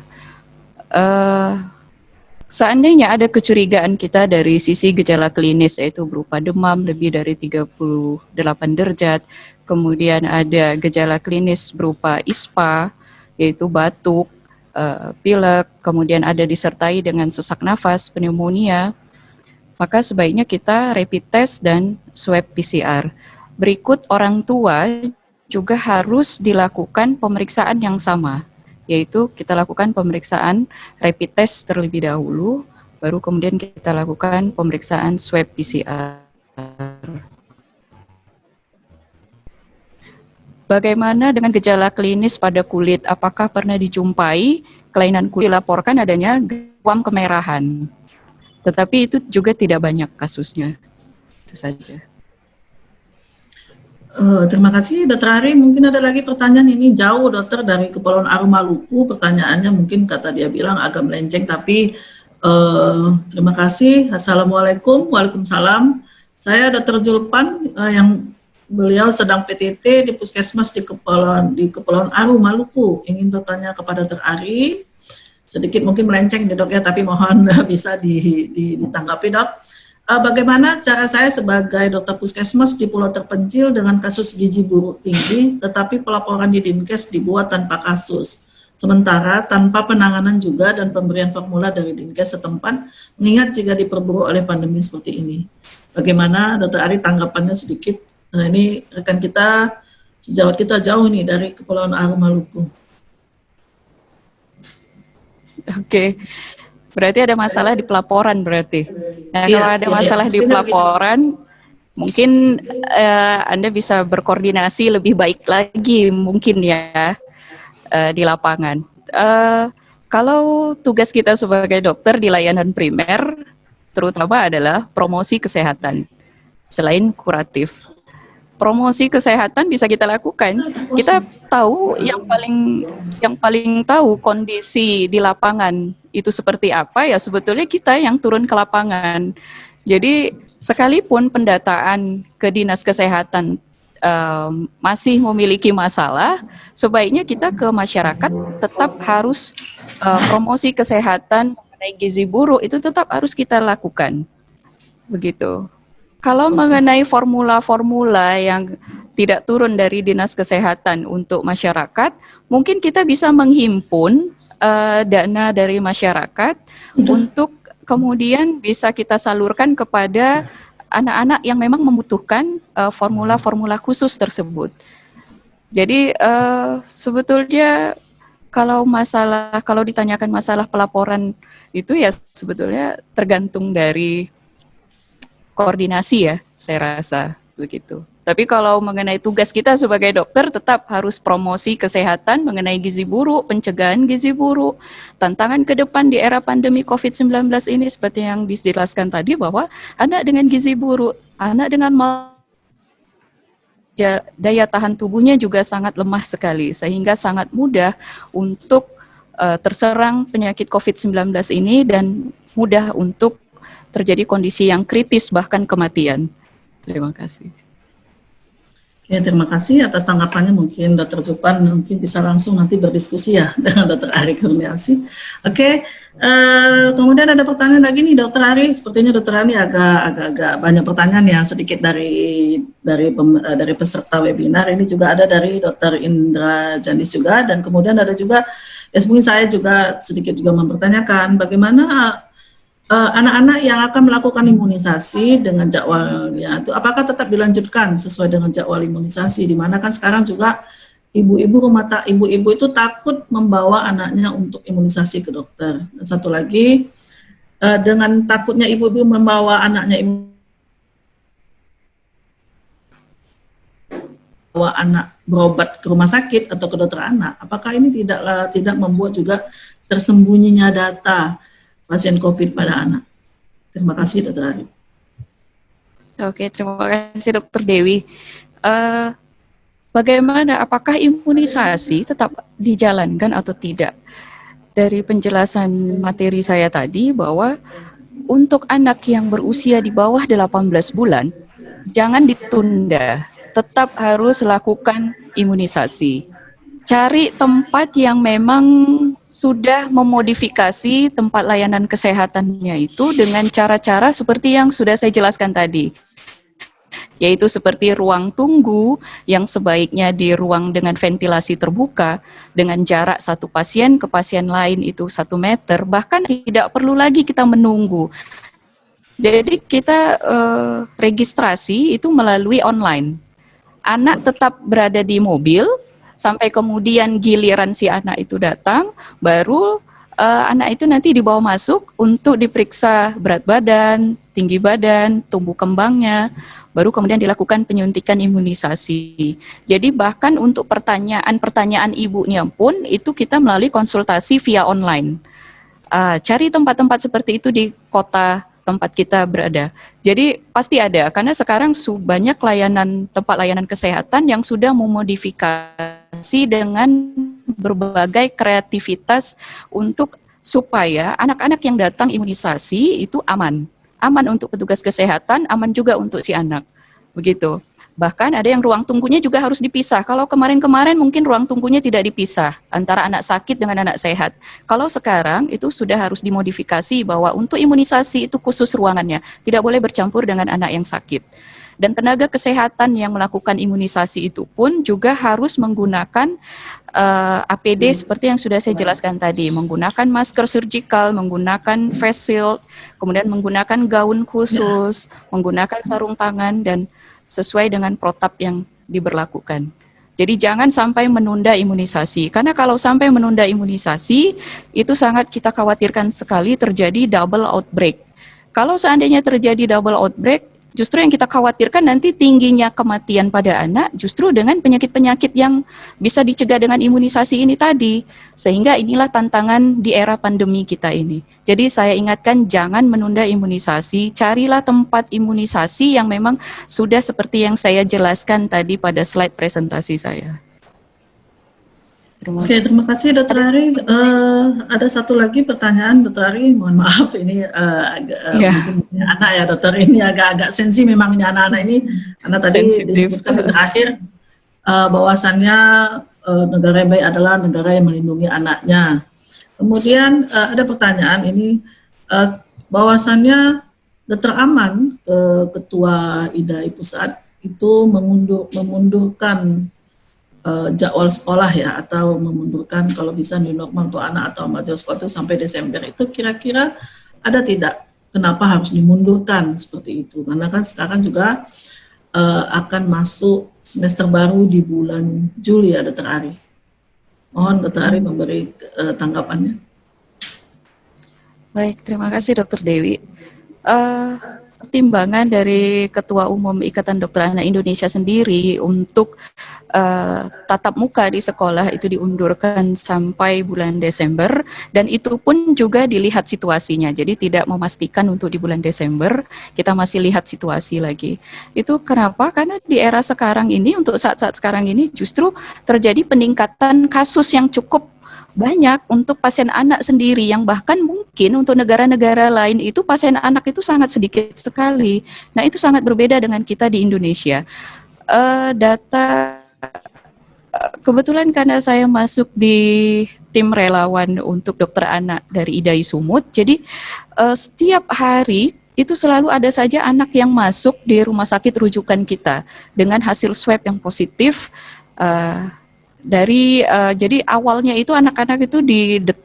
Seandainya ada kecurigaan kita dari sisi gejala klinis, yaitu berupa demam lebih dari 38 derajat, kemudian ada gejala klinis berupa ISPA, yaitu batuk, pilek, kemudian ada disertai dengan sesak nafas, pneumonia, maka sebaiknya kita rapid test dan swab PCR. Berikut orang tua juga harus dilakukan pemeriksaan yang sama, yaitu kita lakukan pemeriksaan rapid test terlebih dahulu, baru kemudian kita lakukan pemeriksaan swab PCR. Bagaimana dengan gejala klinis pada kulit? Apakah pernah dijumpai kelainan kulit dilaporkan adanya guam kemerahan? Tetapi itu juga tidak banyak kasusnya. Itu saja. Terima kasih Dr. Ari. Mungkin ada lagi pertanyaan, ini jauh dokter dari Kepulauan Aru Maluku. Pertanyaannya mungkin kata dia bilang agak melenceng, tapi terima kasih. Assalamualaikum. Waalaikumsalam. Saya Dr. Julpan yang beliau sedang PTT di Puskesmas di Kepulauan Aru Maluku. Ingin bertanya kepada Dr. Ari. Sedikit mungkin melenceng nih dok ya, tapi mohon bisa ditanggapi dok. Bagaimana cara saya sebagai dokter puskesmas di pulau terpencil dengan kasus gizi buruk tinggi, tetapi pelaporan di Dinkes dibuat tanpa kasus, sementara tanpa penanganan juga dan pemberian formula dari Dinkes setempat, mengingat jika diperburuk oleh pandemi seperti ini. Bagaimana Dr. Ari tanggapannya sedikit? Nah, ini rekan kita, sejawat kita jauh nih dari Kepulauan Aru Maluku. Oke, berarti ada masalah di pelaporan berarti. Nah, kalau ada masalah di pelaporan, mungkin Anda bisa berkoordinasi lebih baik lagi mungkin ya di lapangan. Kalau tugas kita sebagai dokter di layanan primer, terutama adalah promosi kesehatan, selain kuratif. Promosi kesehatan bisa kita lakukan. Kita tahu yang paling tahu kondisi di lapangan itu seperti apa ya, sebetulnya kita yang turun ke lapangan. Jadi sekalipun pendataan ke dinas kesehatan masih memiliki masalah, sebaiknya kita ke masyarakat tetap harus promosi kesehatan mengenai gizi buruk itu tetap harus kita lakukan. Begitu. Kalau mengenai formula-formula yang tidak turun dari dinas kesehatan untuk masyarakat, mungkin kita bisa menghimpun dana dari masyarakat untuk kemudian bisa kita salurkan kepada anak-anak yang memang membutuhkan formula-formula khusus tersebut. Jadi sebetulnya kalau ditanyakan masalah pelaporan itu ya sebetulnya tergantung dari koordinasi ya, saya rasa begitu. Tapi kalau mengenai tugas kita sebagai dokter tetap harus promosi kesehatan mengenai gizi buruk, pencegahan gizi buruk. Tantangan ke depan di era pandemi COVID-19 ini seperti yang dijelaskan tadi bahwa anak dengan gizi buruk, anak dengan daya tahan tubuhnya juga sangat lemah sekali sehingga sangat mudah untuk terserang penyakit COVID-19 ini dan mudah untuk terjadi kondisi yang kritis bahkan kematian. Terima kasih. Ya, terima kasih atas tanggapannya. Mungkin Dr. Julpan mungkin bisa langsung nanti berdiskusi ya dengan Dr. Ari Kurniasi. Oke, kemudian ada pertanyaan lagi nih Dr. Ari. Sepertinya Dr. Ari agak banyak pertanyaan ya, sedikit dari peserta webinar. Ini juga ada dari Dr. Indra Janis juga, dan kemudian ada juga, ya mungkin saya juga sedikit juga mempertanyakan bagaimana anak-anak yang akan melakukan imunisasi dengan jadwalnya itu apakah tetap dilanjutkan sesuai dengan jadwal imunisasi, di mana kan sekarang juga ibu-ibu itu takut membawa anaknya untuk imunisasi ke dokter. Dan satu lagi, dengan takutnya ibu-ibu membawa anaknya bawa anak berobat ke rumah sakit atau ke dokter anak, apakah ini tidak membuat juga tersembunyinya data pasien COVID pada anak? Terima kasih Dr. Ari. Oke, terima kasih Dr. Dewi. Bagaimana, apakah imunisasi tetap dijalankan atau tidak? Dari penjelasan materi saya tadi bahwa untuk anak yang berusia di bawah 18 bulan, jangan ditunda, tetap harus lakukan imunisasi. Cari tempat yang memang sudah memodifikasi tempat layanan kesehatannya itu dengan cara-cara seperti yang sudah saya jelaskan tadi. Yaitu seperti ruang tunggu yang sebaiknya di ruang dengan ventilasi terbuka, dengan jarak satu pasien ke pasien lain itu 1 meter, bahkan tidak perlu lagi kita menunggu. Jadi kita registrasi itu melalui online. Anak tetap berada di mobil, sampai kemudian giliran si anak itu datang, baru anak itu nanti dibawa masuk untuk diperiksa berat badan, tinggi badan, tumbuh kembangnya, baru kemudian dilakukan penyuntikan imunisasi. Jadi bahkan untuk pertanyaan-pertanyaan ibunya pun itu kita melalui konsultasi via online. Cari tempat-tempat seperti itu di kota tempat kita berada. Jadi pasti ada, karena sekarang banyak tempat layanan kesehatan yang sudah memodifikasi dengan berbagai kreativitas untuk supaya anak-anak yang datang imunisasi itu aman. Aman untuk petugas kesehatan, aman juga untuk si anak. Begitu. Bahkan ada yang ruang tunggunya juga harus dipisah. Kalau kemarin-kemarin mungkin ruang tunggunya tidak dipisah antara anak sakit dengan anak sehat. Kalau sekarang itu sudah harus dimodifikasi bahwa untuk imunisasi itu khusus ruangannya. Tidak boleh bercampur dengan anak yang sakit. Dan tenaga kesehatan yang melakukan imunisasi itu pun juga harus menggunakan APD seperti yang sudah saya jelaskan tadi. Menggunakan masker surgical, menggunakan face shield, kemudian menggunakan gaun khusus, menggunakan sarung tangan, dan sesuai dengan protap yang diberlakukan. Jadi jangan sampai menunda imunisasi, karena kalau sampai menunda imunisasi, itu sangat kita khawatirkan sekali terjadi double outbreak. Kalau seandainya terjadi double outbreak, justru yang kita khawatirkan nanti tingginya kematian pada anak justru dengan penyakit-penyakit yang bisa dicegah dengan imunisasi ini tadi. Sehingga inilah tantangan di era pandemi kita ini. Jadi saya ingatkan jangan menunda imunisasi, carilah tempat imunisasi yang memang sudah seperti yang saya jelaskan tadi pada slide presentasi saya. Oke, terima kasih Dr. Ari. Ada satu lagi pertanyaan Dr. Ari, mohon maaf ini mungkin anak ya Dokter, ini agak-agak sensi memang ini anak-anak ini, karena tadi disebutkan di akhir bahwasannya negara yang baik adalah negara yang melindungi anaknya. Kemudian ada pertanyaan ini, bahwasannya Dr. Aman, Ketua IDAI Pusat, itu memundurkan jadwal sekolah ya, atau memundurkan kalau bisa new normal untuk anak atau amatir sekolah itu sampai Desember. Itu kira-kira ada tidak kenapa harus dimundurkan seperti itu? Karena kan sekarang juga akan masuk semester baru di bulan Juli ya Dr. Ari. Mohon Dr. Ari memberi tanggapannya. Baik, terima kasih Dr. Dewi. Pertimbangan dari Ketua Umum Ikatan Dokter Anak Indonesia sendiri untuk tatap muka di sekolah itu diundurkan sampai bulan Desember, dan itu pun juga dilihat situasinya. Jadi tidak memastikan untuk di bulan Desember, kita masih lihat situasi lagi. Itu kenapa? Karena di era sekarang ini, untuk saat-saat sekarang ini justru terjadi peningkatan kasus yang cukup banyak untuk pasien anak sendiri, yang bahkan mungkin untuk negara-negara lain itu pasien anak itu sangat sedikit sekali. Nah, itu sangat berbeda dengan kita di Indonesia. Data kebetulan karena saya masuk di tim relawan untuk dokter anak dari IDAI Sumut, jadi setiap hari itu selalu ada saja anak yang masuk di rumah sakit rujukan kita dengan hasil swab yang positif. Jadi awalnya itu anak-anak itu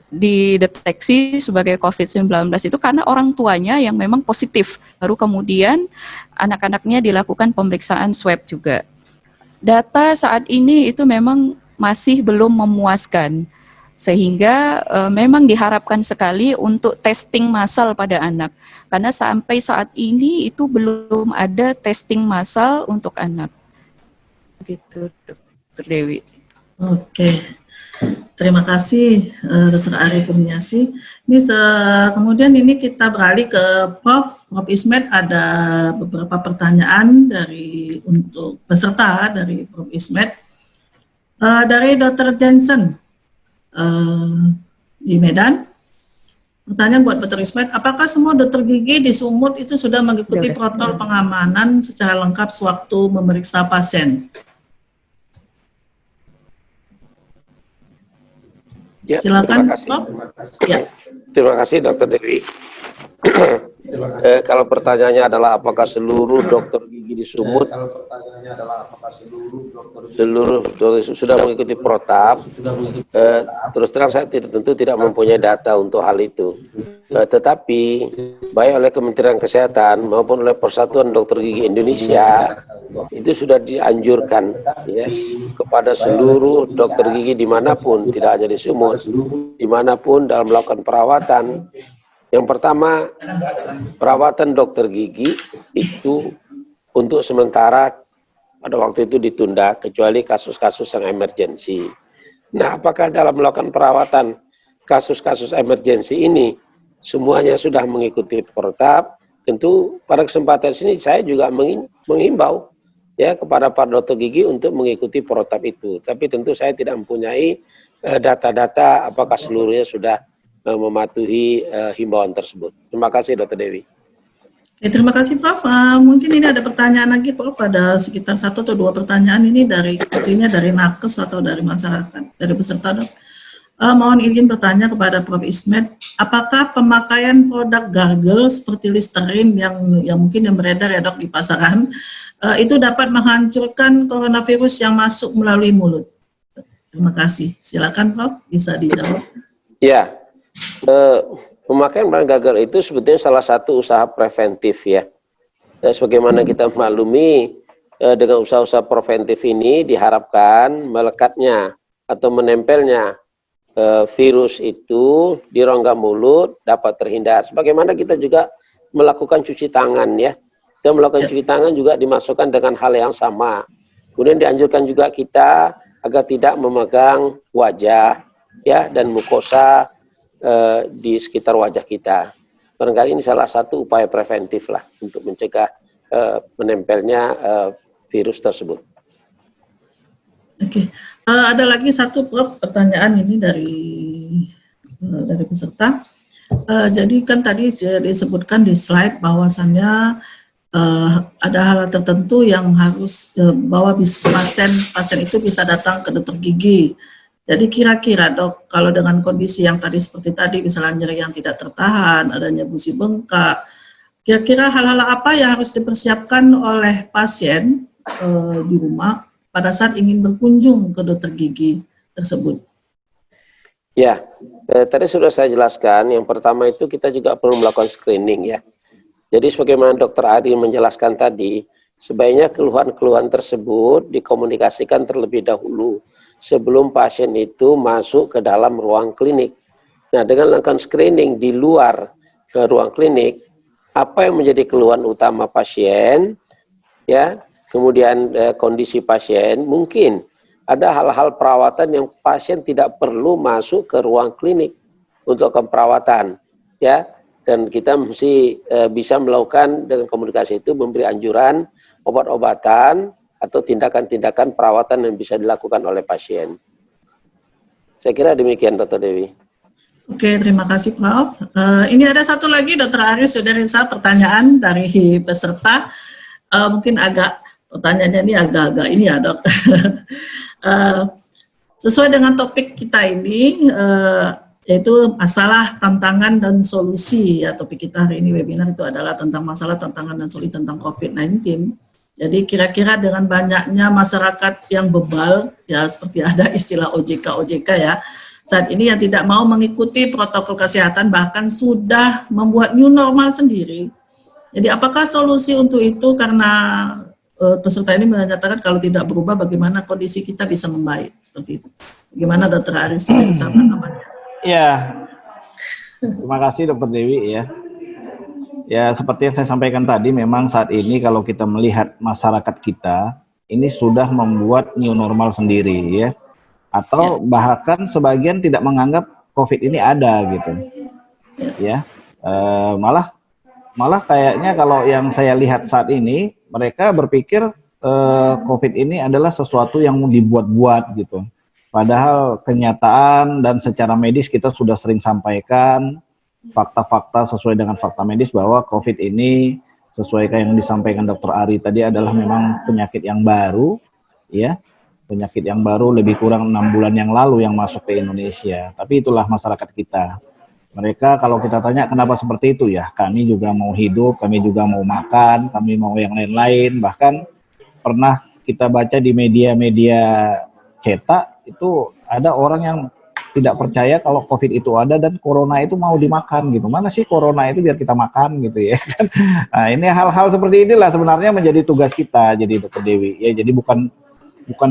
dideteksi sebagai COVID-19 itu karena orang tuanya yang memang positif. Baru kemudian anak-anaknya dilakukan pemeriksaan swab juga. Data saat ini itu memang masih belum memuaskan. Sehingga memang diharapkan sekali untuk testing massal pada anak. Karena sampai saat ini itu belum ada testing massal untuk anak. Begitu, Dr. Dewi. Oke, terima kasih Dr. Ari Kurniasi. Ini kemudian ini kita beralih ke Prof. Ismet. Ada beberapa pertanyaan untuk peserta dari Prof. Ismet. Dari Dr. Jensen di Medan. Pertanyaan buat Dr. Ismet, apakah semua dokter gigi di Sumut itu sudah mengikuti protokol pengamanan secara lengkap sewaktu memeriksa pasien? Ya, silakan, terima kasih. Prof. Ya. Terima kasih, Dr. Dewi. Kalau pertanyaannya adalah apakah seluruh dokter gigi gigi di Sumut. Kalau pertanyaannya adalah apakah seluruh dokter sudah mengikuti protap, terus terang saya tentu tidak mempunyai data untuk hal itu. Tetapi baik oleh Kementerian Kesehatan maupun oleh Persatuan Dokter Gigi Indonesia itu sudah dianjurkan ya kepada seluruh dokter gigi dimanapun, tidak hanya di Sumut, dimanapun dalam melakukan perawatan. Yang pertama, perawatan dokter gigi itu untuk sementara pada waktu itu ditunda kecuali kasus-kasus yang emergensi. Nah, apakah dalam melakukan perawatan kasus-kasus emergensi ini semuanya sudah mengikuti protap? Tentu pada kesempatan ini saya juga menghimbau ya kepada para dokter gigi untuk mengikuti protap itu. Tapi tentu saya tidak mempunyai data-data apakah seluruhnya sudah mematuhi himbauan tersebut. Terima kasih Dr. Dewi. Oke, terima kasih Prof. Mungkin ini ada pertanyaan lagi Prof. Ada sekitar 1 atau 2 pertanyaan ini pastinya dari nakes atau dari masyarakat, dari peserta Dok. Mohon izin bertanya kepada Prof. Ismet, apakah pemakaian produk gargle seperti Listerine yang mungkin yang beredar ya Dok di pasaran, itu dapat menghancurkan coronavirus yang masuk melalui mulut? Terima kasih. Silakan Prof. bisa dijawab. Ya, pemakaian produk gargle itu sebetulnya salah satu usaha preventif ya. Sebagaimana kita maklumi, dengan usaha-usaha preventif ini diharapkan melekatnya atau menempelnya virus itu di rongga mulut dapat terhindar. Sebagaimana kita juga melakukan cuci tangan ya. Kita melakukan cuci tangan juga dimasukkan dengan hal yang sama. Kemudian dianjurkan juga kita agar tidak memegang wajah ya dan mukosa di sekitar wajah kita. Barangkali ini salah satu upaya preventif lah untuk mencegah menempelnya virus tersebut. Oke, ada lagi satu Prof, pertanyaan ini dari peserta. Jadi kan tadi disebutkan di slide bahwasannya ada hal tertentu yang harus bahwa pasien itu bisa datang ke dokter gigi. Jadi kira-kira Dok, kalau dengan kondisi yang tadi seperti tadi, misalnya nyeri yang tidak tertahan, adanya gusi bengkak, kira-kira hal-hal apa yang harus dipersiapkan oleh pasien di rumah pada saat ingin berkunjung ke dokter gigi tersebut? Ya, tadi sudah saya jelaskan, yang pertama itu kita juga perlu melakukan screening ya. Jadi sebagaimana Dr. Ari menjelaskan tadi, sebaiknya keluhan-keluhan tersebut dikomunikasikan terlebih dahulu sebelum pasien itu masuk ke dalam ruang klinik. Nah, dengan melakukan screening di luar ke ruang klinik, apa yang menjadi keluhan utama pasien, ya, kemudian kondisi pasien, mungkin ada hal-hal perawatan yang pasien tidak perlu masuk ke ruang klinik untuk perawatan, ya. Dan kita mesti bisa melakukan dengan komunikasi itu memberi anjuran obat-obatan atau tindakan-tindakan perawatan yang bisa dilakukan oleh pasien. Saya kira demikian Dr. Dewi. Oke, terima kasih Prof. Ini ada satu lagi Dr. Aris Yudarisa, pertanyaan dari peserta. Mungkin pertanyaannya ini agak-agak ini ya Dok. Sesuai dengan topik kita ini, yaitu masalah, tantangan, dan solusi. Ya, topik kita hari ini webinar itu adalah tentang masalah, tantangan, dan solusi tentang COVID-19. Jadi kira-kira dengan banyaknya masyarakat yang bebal, ya seperti ada istilah OJK ya, saat ini yang tidak mau mengikuti protokol kesehatan, bahkan sudah membuat new normal sendiri. Jadi apakah solusi untuk itu? Karena peserta ini menyatakan kalau tidak berubah bagaimana kondisi kita bisa membaik, seperti itu. Bagaimana Dr. Aris dari sana namanya? Ya, terima kasih Dr. Dewi ya. Ya, seperti yang saya sampaikan tadi, memang saat ini kalau kita melihat masyarakat kita, ini sudah membuat new normal sendiri ya. Atau bahkan sebagian tidak menganggap COVID ini ada gitu. Ya, malah kayaknya kalau yang saya lihat saat ini, mereka berpikir COVID ini adalah sesuatu yang dibuat-buat gitu. Padahal kenyataan dan secara medis kita sudah sering sampaikan fakta-fakta sesuai dengan fakta medis bahwa COVID ini sesuai kayak yang disampaikan Dr. Ari tadi adalah memang penyakit yang baru, ya, penyakit yang baru lebih kurang 6 bulan yang lalu yang masuk ke Indonesia. Tapi itulah masyarakat kita. Mereka kalau kita tanya kenapa seperti itu, ya kami juga mau hidup, kami juga mau makan, kami mau yang lain-lain. Bahkan pernah kita baca di media-media cetak itu ada orang yang tidak percaya kalau COVID itu ada dan corona itu mau dimakan gitu. Mana sih corona itu biar kita makan gitu ya. Nah, ini hal-hal seperti inilah sebenarnya menjadi tugas kita jadi Dokter Dewi. Ya, jadi bukan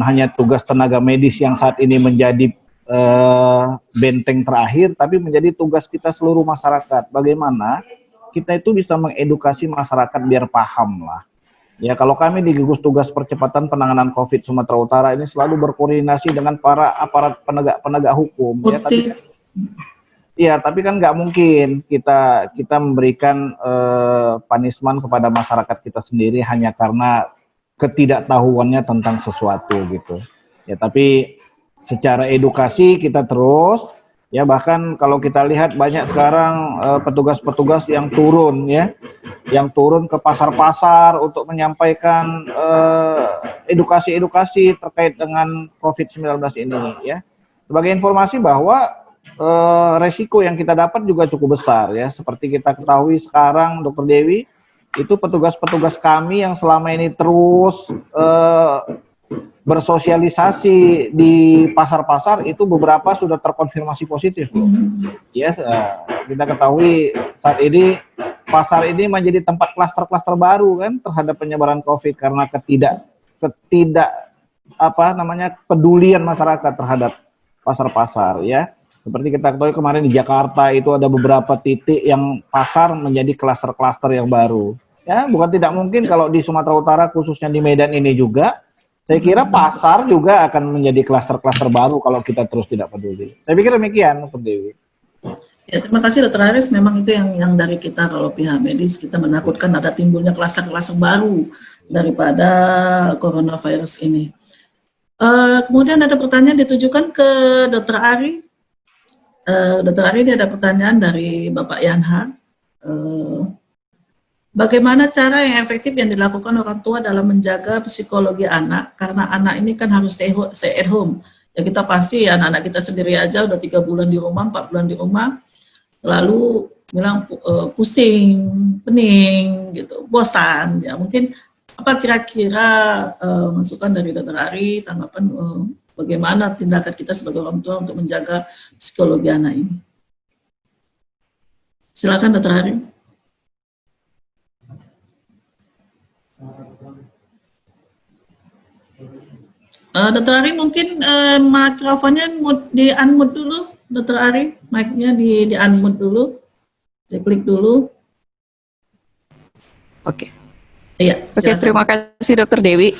hanya tugas tenaga medis yang saat ini menjadi benteng terakhir, tapi menjadi tugas kita seluruh masyarakat. Bagaimana kita itu bisa mengedukasi masyarakat biar paham lah. Ya, kalau kami di gugus tugas percepatan penanganan COVID Sumatera Utara ini selalu berkoordinasi dengan para aparat penegak hukum. Tapi kan nggak mungkin kita memberikan punishment kepada masyarakat kita sendiri hanya karena ketidaktahuannya tentang sesuatu gitu. Ya, tapi secara edukasi kita terus, ya bahkan kalau kita lihat banyak sekarang petugas-petugas yang turun ya, yang turun ke pasar-pasar untuk menyampaikan edukasi-edukasi terkait dengan COVID-19 ini ya. Sebagai informasi bahwa resiko yang kita dapat juga cukup besar ya. Seperti kita ketahui sekarang Dokter Dewi, itu petugas-petugas kami yang selama ini terus bersosialisasi di pasar-pasar itu beberapa sudah terkonfirmasi positif. Ya, kita ketahui saat ini pasar ini menjadi tempat klaster-klaster baru kan terhadap penyebaran COVID karena pedulian masyarakat terhadap pasar-pasar ya. Seperti kita ketahui kemarin di Jakarta itu ada beberapa titik yang pasar menjadi klaster-klaster yang baru. Ya, bukan tidak mungkin kalau di Sumatera Utara khususnya di Medan ini juga. Saya kira pasar juga akan menjadi klaster-klaster baru kalau kita terus tidak peduli. Saya pikir demikian, Dr. Dewi. Ya, terima kasih Dr. Aris. Memang itu yang dari kita kalau pihak medis kita menakutkan ada timbulnya klaster-klaster baru daripada coronavirus ini. Kemudian ada pertanyaan ditujukan ke Dr. Ari. Dr. Ari, ini ada pertanyaan dari Bapak Yanhar. Bagaimana cara yang efektif yang dilakukan orang tua dalam menjaga psikologi anak, karena anak ini kan harus stay at home. Ya kita pasti anak-anak kita sendiri aja udah 3 bulan di rumah, 4 bulan di rumah, selalu bilang pusing, pening, gitu, bosan. Ya mungkin apa kira-kira masukan dari Dr. Ari, tanggapan bagaimana tindakan kita sebagai orang tua untuk menjaga psikologi anak ini? Silakan Dr. Ari. Dr. Ari mungkin mikrofonnya di unmute dulu, Dr. Ari, mic-nya di unmute dulu, diklik dulu. Oke. Iya. Oke, terima kasih Dr. Dewi.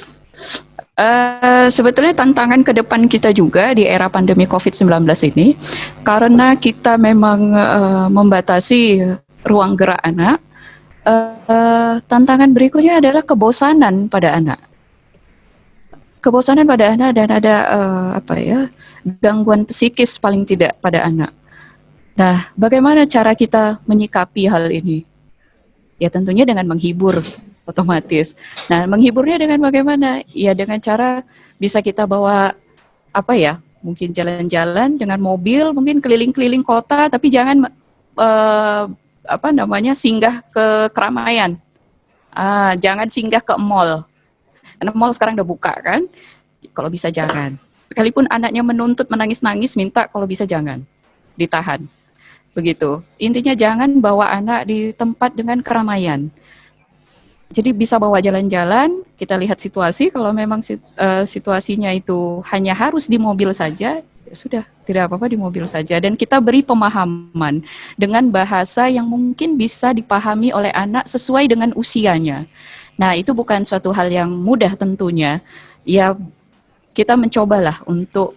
Sebetulnya tantangan ke depan kita juga di era pandemi COVID-19 ini, karena kita memang membatasi ruang gerak anak, tantangan berikutnya adalah kebosanan pada anak. Kebosanan pada anak dan ada gangguan psikis paling tidak pada anak. Nah, bagaimana cara kita menyikapi hal ini? Ya tentunya dengan menghibur otomatis. Nah, menghiburnya dengan bagaimana? Ya dengan cara bisa kita bawa mungkin jalan-jalan dengan mobil, mungkin keliling-keliling kota, tapi jangan singgah ke keramaian. Jangan singgah ke mall. Karena mall sekarang udah buka kan, kalau bisa jangan. Sekalipun anaknya menuntut menangis-nangis, minta kalau bisa jangan, ditahan. Begitu. Intinya jangan bawa anak di tempat dengan keramaian. Jadi bisa bawa jalan-jalan, kita lihat situasi, kalau memang situasinya itu hanya harus di mobil saja, ya sudah, tidak apa-apa di mobil saja. Dan kita beri pemahaman dengan bahasa yang mungkin bisa dipahami oleh anak sesuai dengan usianya. Nah, itu bukan suatu hal yang mudah tentunya. Ya, kita mencobalah untuk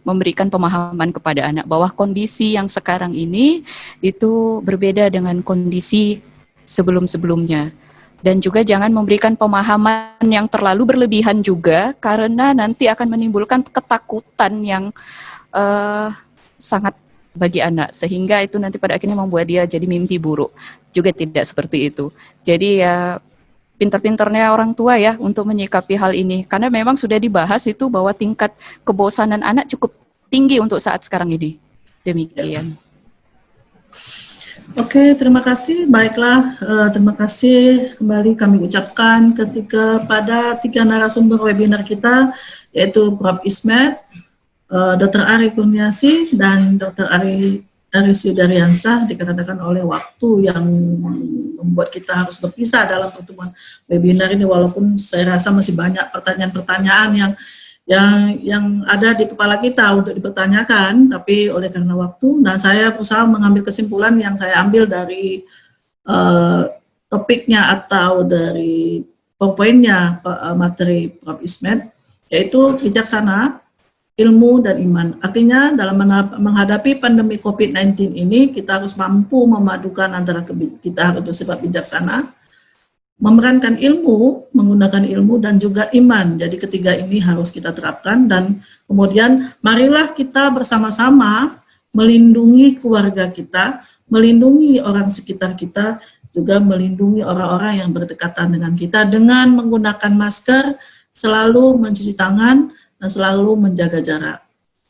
memberikan pemahaman kepada anak bahwa kondisi yang sekarang ini itu berbeda dengan kondisi sebelum-sebelumnya. Dan juga jangan memberikan pemahaman yang terlalu berlebihan juga, karena nanti akan menimbulkan ketakutan yang sangat bagi anak. Sehingga itu nanti pada akhirnya membuat dia jadi mimpi buruk. Juga tidak seperti itu. Jadi ya pintar-pintarnya orang tua ya untuk menyikapi hal ini. Karena memang sudah dibahas itu bahwa tingkat kebosanan anak cukup tinggi untuk saat sekarang ini. Demikian. Oke, terima kasih. Baiklah, terima kasih kembali kami ucapkan pada 3 narasumber webinar kita, yaitu Prof. Ismet, Dr. Ari Kurniasi, dan Dr. Aris Yudariansah, dikarenakan oleh waktu yang membuat kita harus berpisah dalam pertemuan webinar ini, walaupun saya rasa masih banyak pertanyaan-pertanyaan yang ada di kepala kita untuk dipertanyakan, tapi oleh karena waktu, nah saya berusaha mengambil kesimpulan yang saya ambil dari topiknya atau dari poin-poinnya materi Prof. Ismet, yaitu bijaksana, ilmu, dan iman. Artinya dalam menghadapi pandemi COVID-19 ini, kita harus mampu memadukan antara kita harus bersifat bijaksana, memerankan ilmu, menggunakan ilmu, dan juga iman. Jadi ketiga ini harus kita terapkan, dan kemudian marilah kita bersama-sama melindungi keluarga kita, melindungi orang sekitar kita, juga melindungi orang-orang yang berdekatan dengan kita dengan menggunakan masker, selalu mencuci tangan, dan selalu menjaga jarak.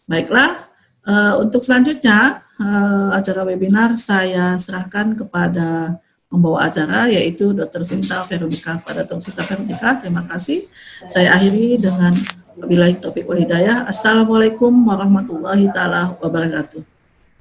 Baiklah, untuk selanjutnya acara webinar saya serahkan kepada membawa acara, yaitu Dr. Sinta Veronica. Pada Dr. Sinta Veronica, terima kasih. Saya akhiri dengan wabillahi taufiq wal hidayah. Assalamualaikum warahmatullahi taala wabarakatuh.